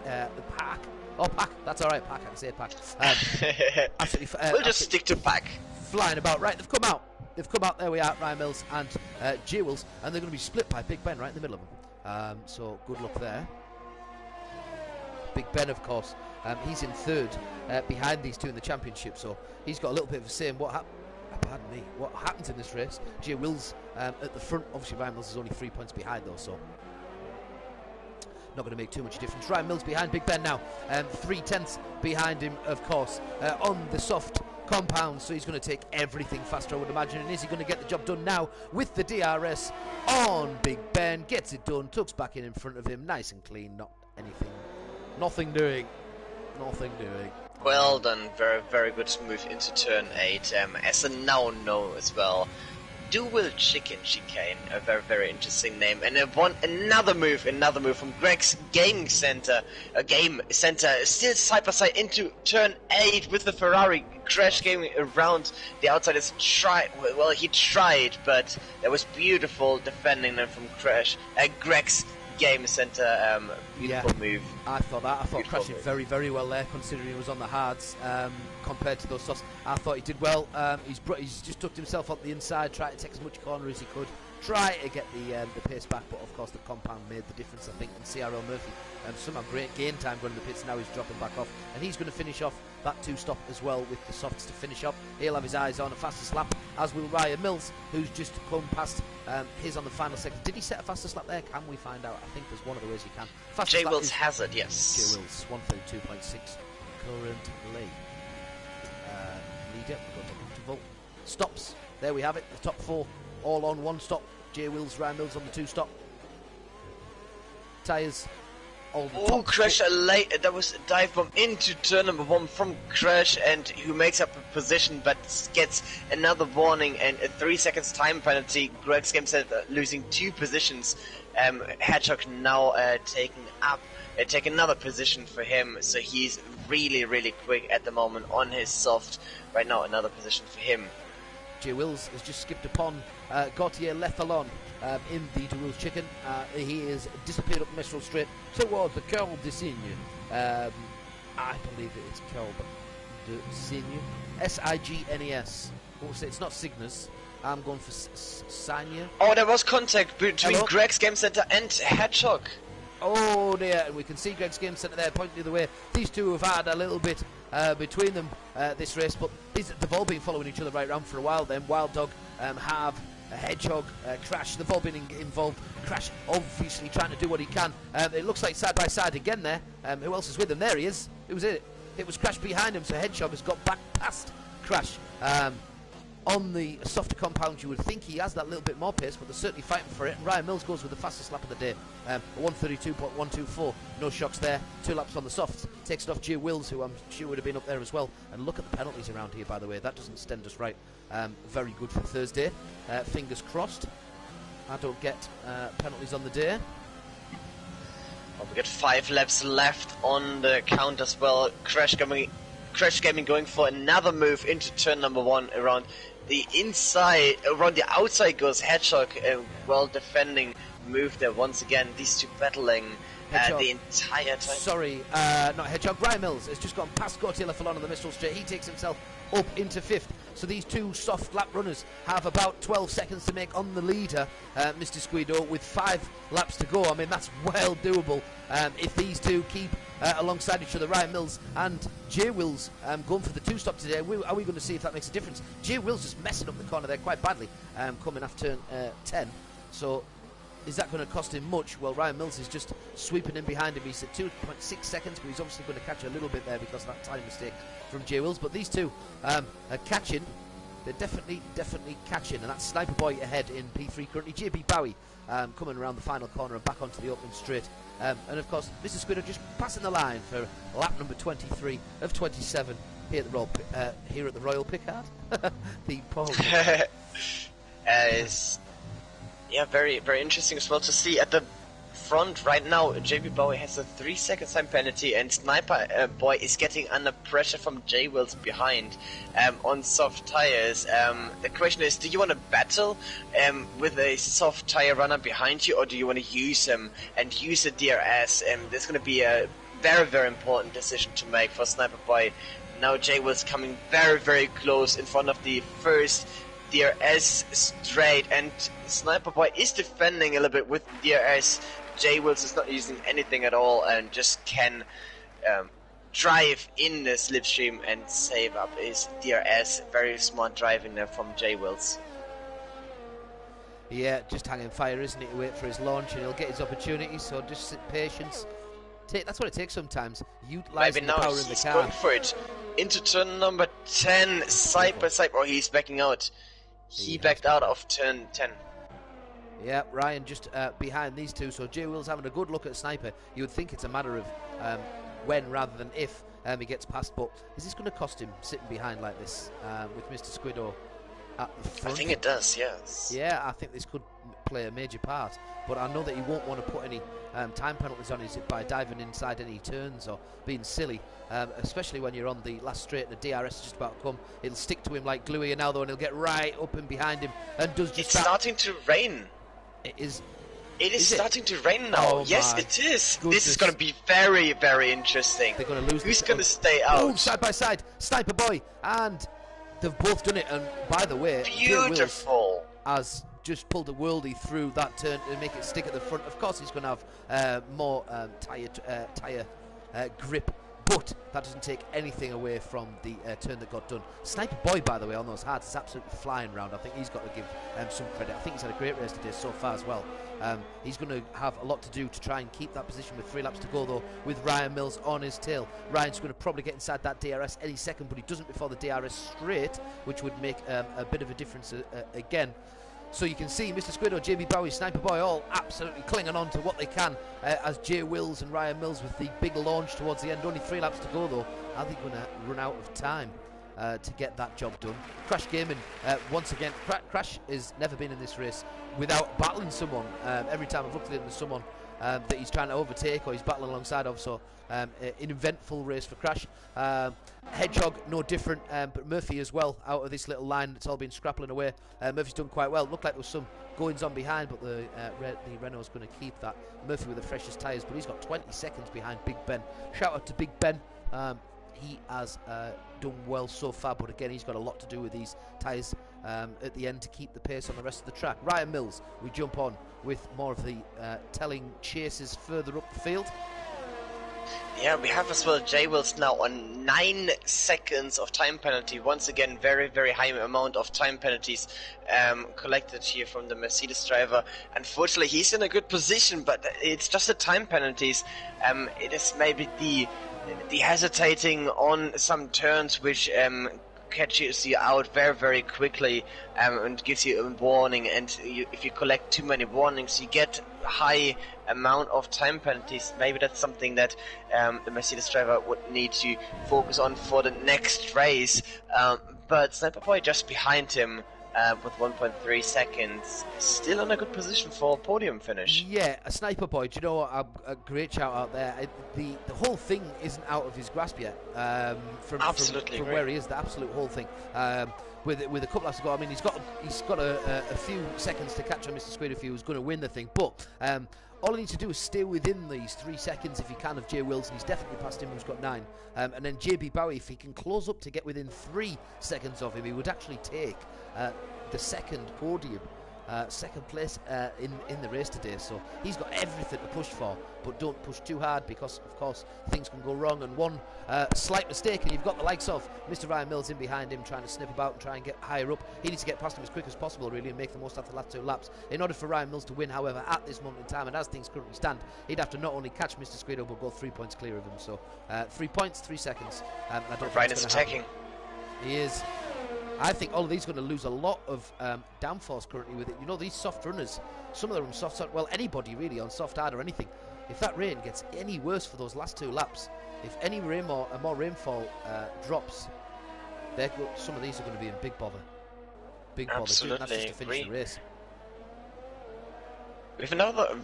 Pack. That's all right, Pack. I can say Pack. Absolutely. We'll just stick to Pack. Flying about. Right, they've come out. There we are, Ryan Mills and Jay Wills, and they're going to be split by Big Ben right in the middle of them. So good luck there. Big Ben, of course, he's in 3rd behind these two in the championship, so he's got a little bit of a say in what happens in this race. Jay Wills at the front. Obviously Ryan Mills is only 3 points behind though, so not going to make too much difference. Ryan Mills behind Big Ben now, 3/10 behind him, of course. On the soft, compound, so he's going to take everything faster, I would imagine. And is he going to get the job done now with the DRS on Big Ben? Gets it done, tucks back in front of him, nice and clean, not anything, nothing doing. Well done, very, very good move into turn 8. As a now know as well, Dual Chicken Chicane, a very, very interesting name. And another move from Greg's Game Center, still side by side into turn 8 with the Ferrari crash gaming around the outside. He tried, but that was beautiful defending them from Greg's Game Center. Beautiful move. I thought crashing very, very well there, considering he was on the hards compared to those softs. I thought he did well. He's just tucked himself up the inside, tried to take as much corner as he could, try to get the pace back, but of course the compound made the difference, I think, in CRA Murphy. Somehow great gain time going in the pits. Now he's dropping back off, and he's going to finish off that 2-stop as well with the softs to finish up. He'll have his eyes on a fastest lap, as will Ryan Mills, who's just come past his on the final second. Did he set a fastest lap there? Can we find out? I think there's one of the ways you can. J. Wills has it, yes. J. Wills, 132.6 currently. Leader, we've got the interval. Stops, there we have it, the top 4 all on 1 stop. J. Wills, Ryan Mills on the 2-stop. Tyres. Crash late. That was a dive bomb into turn number 1 from Crash, and who makes up a position but gets another warning and a 3 seconds time penalty. Greg's Game Center losing 2 positions. Hedgehog now take another position for him, so he's really, really quick at the moment on his soft. Right now, another position for him. J. Wills has just skipped upon Gautier Lethalon in the Dual Chicken. He is disappeared up Mistral Straight towards the Curl de Signe. I believe it is Curl de Signe. S-I-G-N-E-S. It's not Cygnus. I'm going for Signe. Oh, there was contact between Greg's Game Center and Hedgehog. Oh dear, and we can see Greg's Game Center there pointing the other way. These two have had a little bit between them this race, but they've all been following each other right round for a while. Then Wild Dog have a Hedgehog, Crash, they've all been involved. Crash obviously trying to do what he can. It looks like side by side again there. Who else is with him? There he is. Who was it? It was Crash behind him, so Hedgehog has got back past Crash. On the softer compound, you would think he has that little bit more pace, but they're certainly fighting for it. And Ryan Mills goes with the fastest lap of the day, a 132.124. No shocks there. 2 laps on the softs. Takes it off J. Wills, who I'm sure would have been up there as well. And look at the penalties around here, by the way. That doesn't stand us right. Very good for Thursday. Fingers crossed. I don't get penalties on the day. Well, we got 5 laps left on the count as well. Crash Gaming going for another move into turn number 1 around the outside goes Hedgehog, well defending move there once again. These two battling the entire time. Sorry, not Hedgehog. Ryan Mills has just gone past Gautier Lefalon on the Mistral Straight. He takes himself up into 5th. So these two soft lap runners have about 12 seconds to make on the leader, Mr. Squido, with 5 laps to go. I mean, that's well doable if these two keep alongside each other. Ryan Mills and J. Wills going for the 2-stop today. Are we going to see if that makes a difference? J. Wills just messing up the corner there quite badly, coming off turn 10. So is that going to cost him much? Well, Ryan Mills is just sweeping in behind him. He's at 2.6 seconds, but he's obviously going to catch a little bit there because of that time mistake from J. Wills. But these two are catching. They're definitely catching. And that's Sniper Boy ahead in P3 currently. JB Bowie coming around the final corner and back onto the open straight. And of course, Mr. Squiddo just passing the line for lap number 23 of 27 here at the Royal Picard. The pole. Yeah, very, very interesting as well to see at the front right now. JB Bowie has a 3 second time penalty, and Sniper Boy is getting under pressure from J. Wills behind on soft tires. The question is, do you want to battle with a soft tire runner behind you, or do you want to use him and use a DRS? There's going to be a very, very important decision to make for Sniper Boy. Now J. Wills coming very, very close in front of the first DRS straight, and Sniper Boy is defending a little bit with DRS. J. Wills is not using anything at all and just can drive in the slipstream and save up his DRS. Very smart driving there from J. Wills. Yeah, just hanging fire, isn't it, to wait for his launch, and he'll get his opportunity, so just sit patience. That's what it takes sometimes. Utilising Maybe the now power in the he's car. going for it. Into turn number 10, side by side. Oh, he's backing out. He backed out of turn 10. Yeah, Ryan just behind these two. So Jay Will's having a good look at Sniper. You would think it's a matter of when rather than if he gets past. But is this going to cost him sitting behind like this with Mr. Squiddo at the front? I think it does, yes. Yeah, I think this could play a major part. But I know that he won't want to put any time penalties on his by diving inside any turns or being silly, especially when you're on the last straight and the DRS is just about to come. It'll stick to him like glue here now, though, and he'll get right up and behind him and does just It's that. starting to rain. It is. It is Is it? starting to rain now. Oh Yes, my it is. goodness. This is going to be very, very interesting. They're going to lose. Who's going to stay out? Boom, side by side, Sniper Boy, and they've both done it. And by the way, Jay Wills Beautiful. has just pulled a worldie through that turn to make it stick at the front. Of course, he's going to have more tyre grip, but that doesn't take anything away from the turn that got done. Sniper Boy, by the way, on those hards is absolutely flying round. I think he's got to give some credit. I think he's had a great race today so far as well. He's going to have a lot to do to try and keep that position with 3 laps to go, though, with Ryan Mills on his tail. Ryan's going to probably get inside that DRS any second, but he doesn't before the DRS straight, which would make a bit of a difference again. So you can see Mr. Squiddo, JB Bowie, Sniper Boy all absolutely clinging on to what they can as Jay Wills and Ryan Mills with the big launch towards the end. Only 3 laps to go, though. Are they going to run out of time to get that job done? Crash Gaming, once again, Crash has never been in this race without battling someone. Every time I've looked at him, there's someone that he's trying to overtake or he's battling alongside of. So an eventful race for Crash. Hedgehog, no different, but Murphy as well out of this little line that's all been scrappling away. Murphy's done quite well. Looked like there was some goings on behind, but the Renault's going to keep that. Murphy with the freshest tyres, but he's got 20 seconds behind Big Ben. Shout out to Big Ben. He has done well so far, but again, he's got a lot to do with these tyres at the end to keep the pace on the rest of the track. Ryan Mills, we jump on with more of the telling chases further up the field. Yeah, we have as well Jay Wills now on 9 seconds of time penalty. Once again, very, very high amount of time penalties collected here from the Mercedes driver. Unfortunately, he's in a good position, but it's just the time penalties. It is maybe the hesitating on some turns which catches you out very, very quickly and gives you a warning. And if you collect too many warnings, you get high amount of time penalties. Maybe that's something that the Mercedes driver would need to focus on for the next race. But Sniper Boy just behind him with 1.3 seconds, still in a good position for a podium finish. Yeah, a Sniper Boy, do you know what, a great shout out there. The whole thing isn't out of his grasp yet. From where he is, the absolute whole thing. With a couple laps to go, I mean, he's got a few seconds to catch on Mr. Squid if he was going to win the thing. But all he needs to do is stay within these 3 seconds if he can of Jay Wills, and he's definitely past him who's got 9. And then JB Bowie, if he can close up to get within 3 seconds of him, he would actually take the second podium, second place in the race today. So he's got everything to push for, but don't push too hard because, of course, things can go wrong. And one slight mistake, and you've got the likes of Mr. Ryan Mills in behind him trying to snip about and try and get higher up. He needs to get past him as quick as possible, really, and make the most out of the last 2 laps. In order for Ryan Mills to win, however, at this moment in time, and as things currently stand, he'd have to not only catch Mr. Squiddo, but go 3 points clear of him. So 3 points, 3 seconds. I don't Ryan is attacking. He is. I think all of these are going to lose a lot of downforce currently with it. You know, these soft runners, some of them soft, well, anybody really on soft hard or anything. If that rain gets any worse for those last 2 laps, if any rain more rainfall drops, some of these are going to be in big bother. Big bother. That's just to finish the race. With another,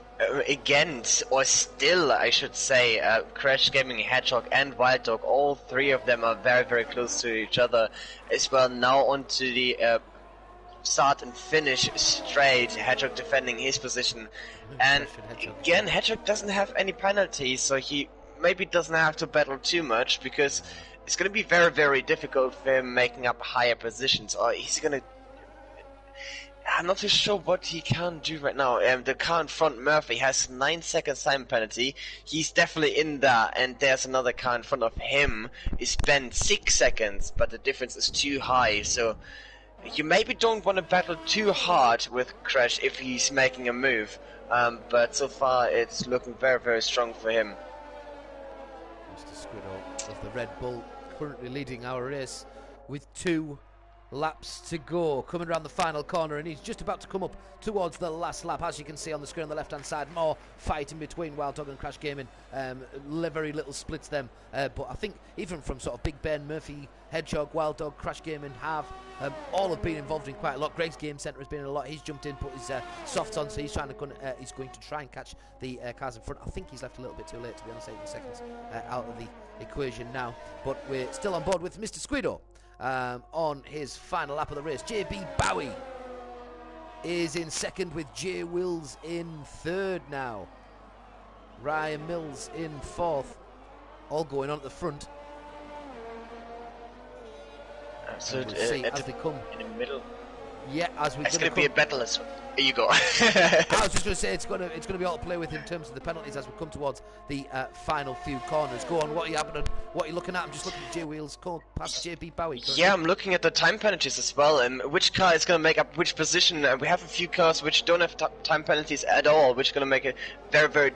or still, I should say, Crash Gaming, Hedgehog and Wild Dog, all 3 of them are very, very close to each other as well. Now onto the start and finish straight, Hedgehog defending his position. And again, Hedgehog doesn't have any penalties, so he maybe doesn't have to battle too much, because it's going to be very, very difficult for him making up higher positions, or he's going to... I'm not too sure what he can do right now. The car in front, Murphy, has 9 seconds time penalty. He's definitely in there, and there's another car in front of him. He spent 6 seconds, but the difference is too high. So you maybe don't want to battle too hard with Crash if he's making a move. But so far it's looking very, very strong for him. Mr. Squiddo of the Red Bull currently leading our race with 2 laps to go, coming around the final corner, and he's just about to come up towards the last lap. As you can see on the screen on the left hand side, more fighting between Wild Dog and Crash Gaming. Very little splits them, but I think even from sort of Big Ben, Murphy, Hedgehog, Wild Dog, Crash Gaming all have been involved in quite a lot. Greg's Game Centre has been in a lot. He's jumped in, put his softs on, so he's going to try and catch the cars in front. I think he's left a little bit too late, to be honest, 8 seconds out of the equation now, but we're still on board with Mr. Squiddo. On his final lap of the race, JB Bowie is in second with J Wills in third now. Ryan Mills in fourth, all going on at the front. So we'll see as they come in the middle. Yeah, as we're it's going to be a battle as well. Here you go. I was just going to say it's going to be all to play with in terms of the penalties as we come towards the final few corners. Go on, what are you happening? What are you looking at? I'm just looking at J Wheels past JB Bowie. Currently. Yeah, I'm looking at the time penalties as well, and which car is going to make up which position. We have a few cars which don't have time penalties at all, which is going to make it very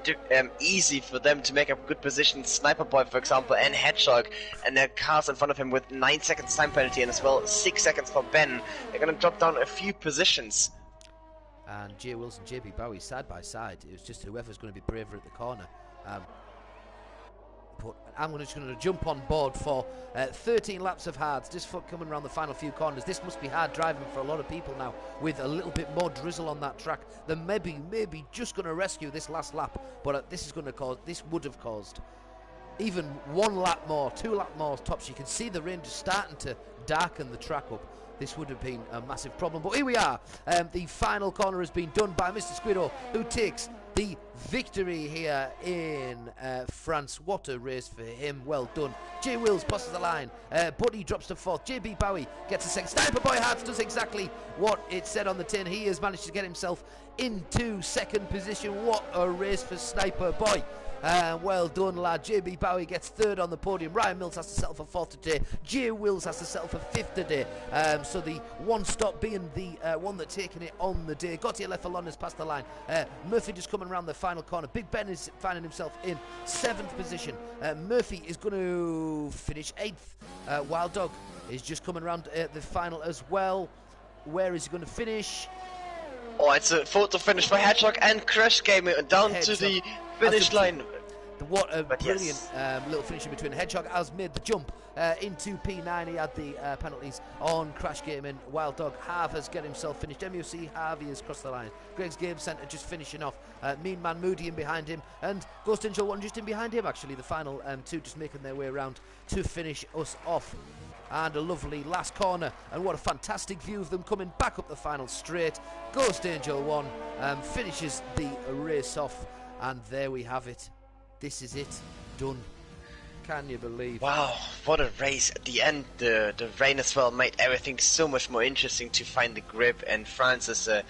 easy for them to make up good positions. Sniper Boy, for example, and Hedgehog, and their cars in front of him with 9 seconds time penalty, and as well 6 seconds for Ben. They're going to drop down a few positions. And J Wills and JB Bowie side by side. It was just whoever's going to be braver at the corner. But I'm just going to jump on board for 13 laps of hards, just for coming around the final few corners. This must be hard driving for a lot of people now, with a little bit more drizzle on that track. They're maybe just going to rescue this last lap, but this would have caused even 1 lap more, 2 lap more tops. You can see the rain just starting to darken the track up. This would have been a massive problem, but here we are. The final corner has been done by Mr. Squiddo, who takes the victory here in France. What a race for him, well done. J Wills passes the line, Buddy drops to 4th, JB Bowie gets a 2nd. Sniper Boy Hartz does exactly what it said on the tin. He has managed to get himself into 2nd position. What a race for Sniper Boy. Well done, lad. JB Bowie gets 3rd on the podium. Ryan Mills has to settle for 4th today. J Wills has to settle for 5th today. So the one stop being the one that's taking it on the day. Gautier Lefalon has passed the line. Murphy just coming around the final corner. Big Ben is finding himself in 7th position. Murphy is going to finish 8th. Wild Dog is just coming around the final as well. Where is he going to finish? Oh, it's a photo finish for Hedgehog and Crash Gaming down to the finish line. What a brilliant little finish in between. Hedgehog has made the jump into P9. He had the penalties on Crash Gaming. Wild Dog has got himself finished. MUC Harvey has crossed the line. Greg's Game Centre just finishing off. Mean Man Moody in behind him, and Ghost Angel 1 just in behind him actually. The final 2 just making their way around to finish us off. And a lovely last corner, and what a fantastic view of them coming back up the final straight. Ghost Angel 1 finishes the race off, and there we have it. This is it, done. Can you believe? Wow, what a race. At the end, the rain as well made everything so much more interesting to find the grip, and France is a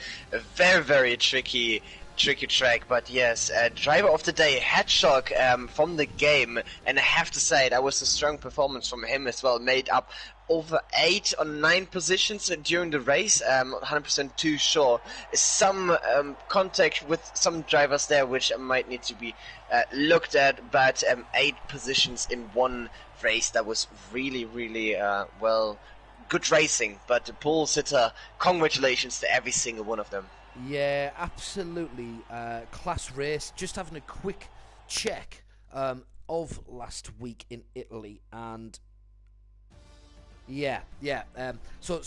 very tricky track. But yes, driver of the day, Hedgehog from the game, and I have to say that was a strong performance from him as well. Made up over 8 or 9 positions during the race. Not 100% too sure. Some contact with some drivers there, which might need to be looked at. But 8 positions in one race, that was really well, good racing. But the pole sitter, congratulations to every single one of them. Yeah, absolutely. Class race. Just having a quick check of last week in Italy, and so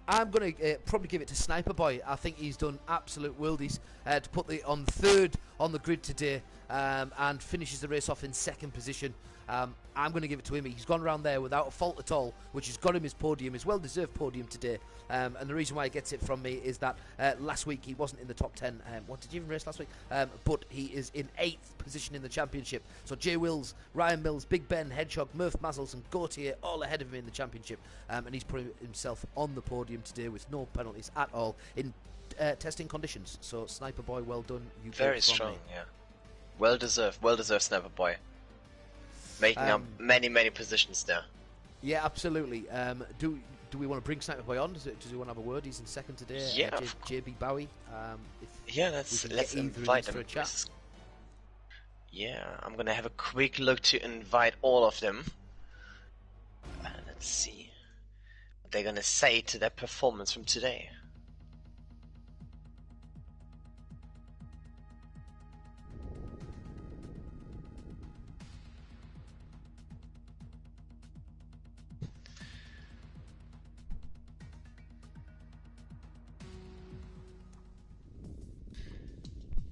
I'm going to probably give it to Sniper Boy. I think he's done absolute worldies to put the on 3rd on the grid today, and finishes the race off in 2nd position. I'm going to give it to him. He's gone around there without a fault at all, which has got him his podium, his well-deserved podium today. And the reason why he gets it from me is that last week he wasn't in the top 10. What did you even race last week? But he is in 8th position in the championship. So J Wills, Ryan Mills, Big Ben, Hedgehog, Murph Mazzles and Gautier all ahead of him in the championship. And he's putting himself on the podium today with no penalties at all in testing conditions. So Sniper Boy, well done. You very strong, yeah. Well deserved Sniper Boy. Making up many positions there. Yeah, absolutely. Do we want to bring Sniper Boy on? Does he want to have a word? He's in 2nd today. Yeah. JB Bowie. Let's invite him. Yeah, I'm gonna have a quick look to invite all of them. Let's see what they're gonna say to their performance from today.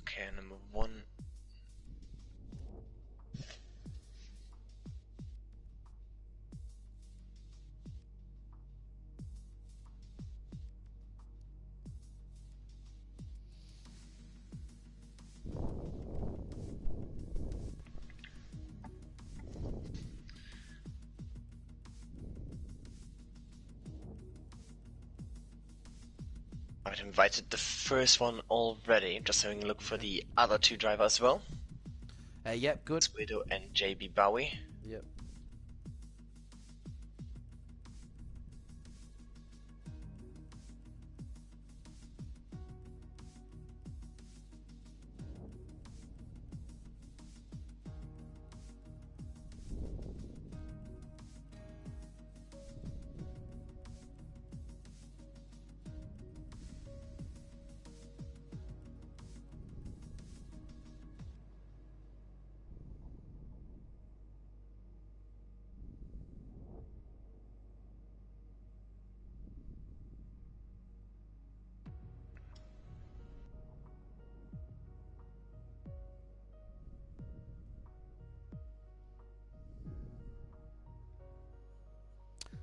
Okay, number one. I've invited the first one already. Just having a look for the other two drivers as well. Yep, good. Squido and JB Bowie. Yep.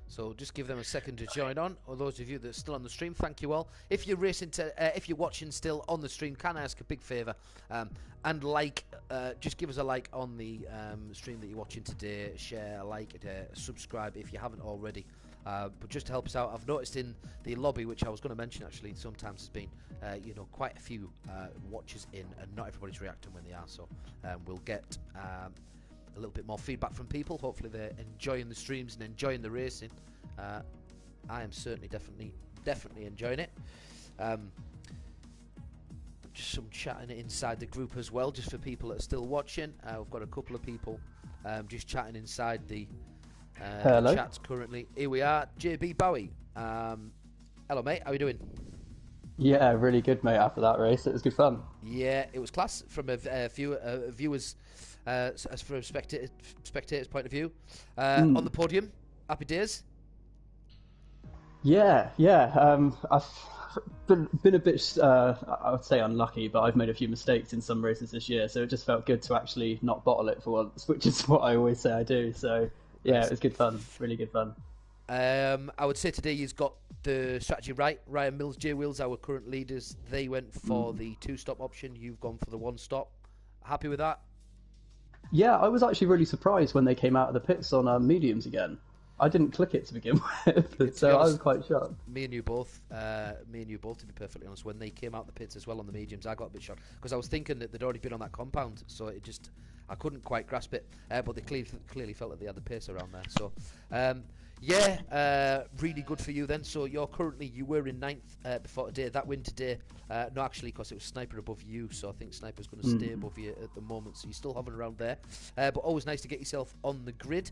So just give them a second to join on. Or those of you that are still on the stream, thank you all. If you're if you're watching still on the stream, can I ask a big favour? And just give us a like on the stream that you're watching today. Share, like, subscribe if you haven't already. But just to help us out, I've noticed in the lobby, which I was going to mention actually, sometimes has been, quite a few watchers in, and not everybody's reacting when they are. So we'll get a little bit more feedback from people. Hopefully they're enjoying the streams and enjoying the racing. I am certainly definitely enjoying it. Just some chatting inside the group as well, just for people that are still watching. We've got a couple of people just chatting inside the chats currently. Here we are, JB Bowie. Hello mate, how are you doing? Yeah, really good, mate. After that race, it was good fun. Yeah, it was class from a viewers, as from a spectator's point of view. On the podium, happy days. Yeah. I've been a bit, I would say, unlucky, but I've made a few mistakes in some races this year, so it just felt good to actually not bottle it for once, which is what I always say I do. So yeah, it was good fun, really good fun. I would say today you've got the strategy right. Ryan Mills, J Wheels, our current leaders, they went for the 2-stop option. You've gone for the 1-stop. Happy with that? Yeah, I was actually really surprised when they came out of the pits on mediums again. I didn't click it to begin with, so I was quite shocked. Me and you both, to be perfectly honest, when they came out the pits as well on the mediums, I got a bit shocked because I was thinking that they'd already been on that compound, so I couldn't quite grasp it. But they clearly felt that they had the pace around there. So, really good for you then. So you were in 9th before today. That win today, no, actually, because it was Sniper above you, so I think Sniper's going to stay above you at the moment. So you're still hovering around there, but always nice to get yourself on the grid.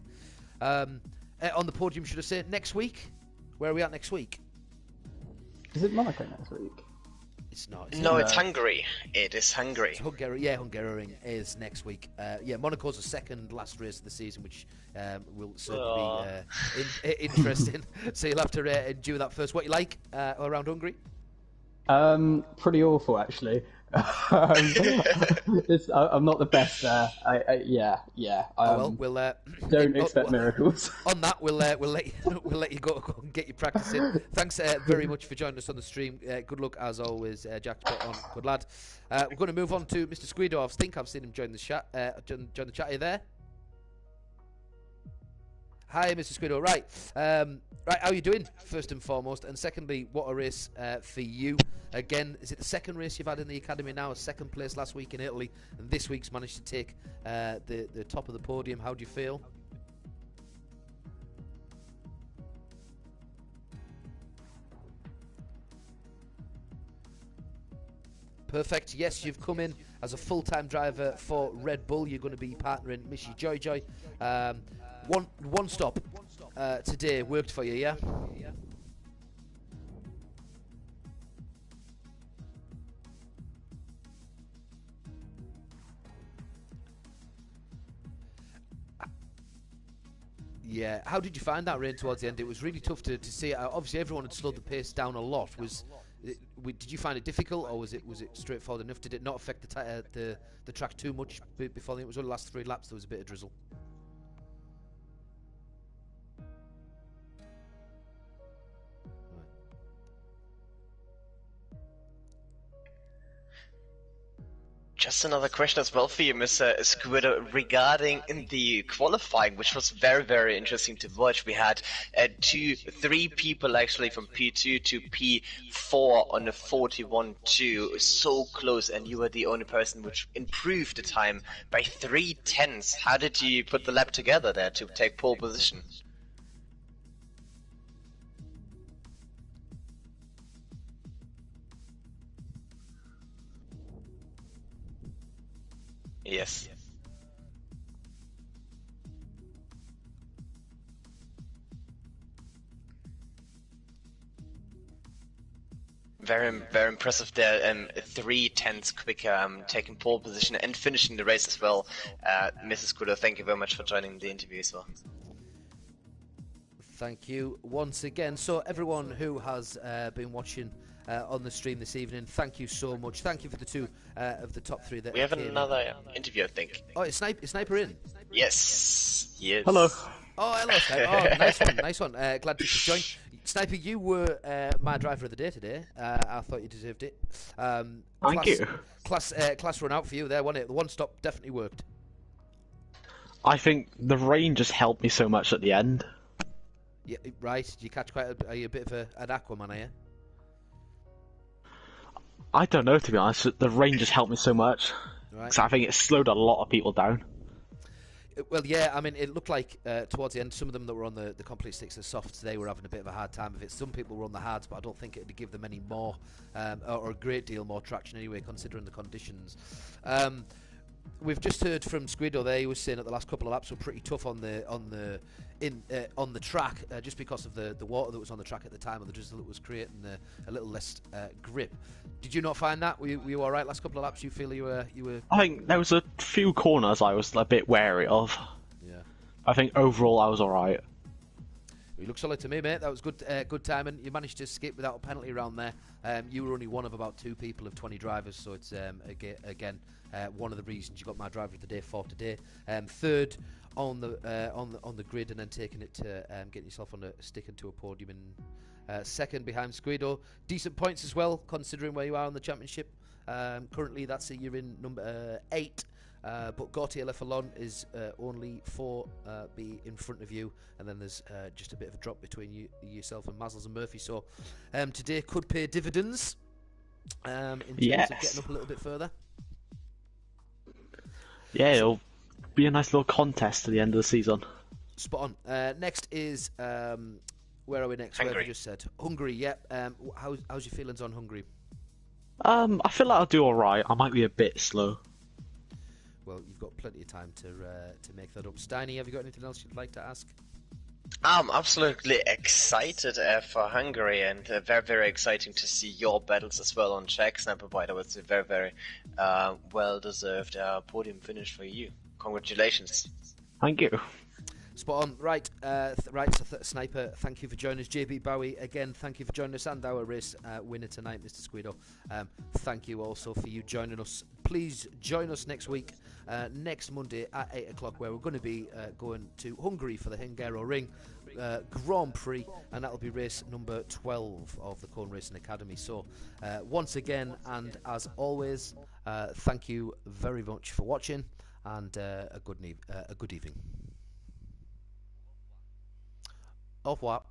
On the podium, should I say, next week? Where are we at next week? Is it Monaco next week? It's not. It's Hungary. It is Hungary. It's Hungaroring is next week. Monaco's the second last race of the season, which will certainly be interesting. So you'll have to endure that first. What you like around Hungary? Pretty awful, actually. I'm not the best there. Don't expect miracles. On that, we'll let you go and get your practicing. Thanks very much for joining us on the stream. Good luck as always, Jack. Spot on, good lad. We're going to move on to Mr. Squido. I think I've seen him join the chat. Join the chat. Are you there? Hi, Mr. Squido. Right, how are you doing, first and foremost? And secondly, what a race for you. Again, is it the second race you've had in the academy now? A second place last week in Italy, and this week's managed to take the top of the podium. How do you feel? Perfect. Yes, you've come in as a full-time driver for Red Bull. You're going to be partnering Missy Joy Joy. One stop today worked for you, yeah? Yeah. How did you find that rain towards the end? It was really tough to see. Obviously, everyone had slowed the pace down a lot. Did you find it difficult, or was it straightforward enough? Did it not affect the track too much before? It was only the last 3 laps. There was a bit of drizzle. Just another question as well for you, Mr. Squidder, regarding the qualifying, which was very, very interesting to watch. We had 3 people actually from P2 to P4 on the 41.2, so close, and you were the only person which improved the time by 3/10. How did you put the lap together there to take pole position? Yes. Very, very impressive there. 3/10 quicker, taking pole position and finishing the race as well. Mrs. Kudo, thank you very much for joining the interview as well. Thank you once again. So everyone who has been watching on the stream this evening, thank you so much. Thank you for the 2 of the top 3 that We have came another interview, I think. Oh, is Sniper in? Yes. Yes. Hello. Oh, hello, Sniper. Oh, nice one, nice one. Glad you could join. Sniper, you were my driver of the day today. I thought you deserved it. Thank you. Class run out for you there, wasn't it? The one stop definitely worked. I think the rain just helped me so much at the end. Yeah, right. Did you catch are you a bit of an Aquaman, are you? I don't know, to be honest. The rain just helped me so much. Right. 'Cause I think it slowed a lot of people down. Well, yeah, I mean, it looked like towards the end, some of them that were on the complete sticks, the softs, they were having a bit of a hard time of it. Some people were on the hards, but I don't think it would give them any more, or a great deal more traction anyway, considering the conditions. We've just heard from Squido there. He was saying that the last couple of laps were pretty tough on the track, just because of the water that was on the track at the time, and the drizzle that was creating a little less grip. Did you not find that? Were you all right last couple of laps? You feel you were? I think there was a few corners I was a bit wary of. Yeah. I think overall I was alright. You look solid to me, mate. That was good timing. You managed to skip without a penalty around there. You were only one of about 2 people of 20 drivers, so it's again one of the reasons you got my driver of the day for today. 3rd on the grid, and then taking it to getting yourself on sticking to a podium in 2nd behind Squido. Decent points as well, considering where you are on the championship. Currently, that's you're in number 8. But Gautier Lefalon is only 4 in front of you, and then there's just a bit of a drop between yourself and Mazzles and Murphy. So today could pay dividends in terms of getting up a little bit further. Yeah, it'll be a nice little contest at the end of the season. Spot on. Next is where are we next? Hungary. Where have we just said Hungary? Yep. How's your feelings on Hungary? I feel like I'll do alright. I might be a bit slow. Well, you've got plenty of time to make that up. Steiny, have you got anything else you'd like to ask? I'm absolutely excited for Hungary, and very, very exciting to see your battles as well on track. Sniper, by the way, it's a very, very well-deserved podium finish for you. Congratulations. Thank you. Spot on. Right, Sniper, thank you for joining us. JB Bowie, again, thank you for joining us, and our race winner tonight, Mr. Squido. Thank you also for you joining us. Please join us next week, next Monday at 8 o'clock, where we're going to be going to Hungary for the Hungaro Ring Grand Prix, and that'll be race number 12 of the Cone Racing Academy. So, once again, and as always, thank you very much for watching, and a good evening. Au revoir.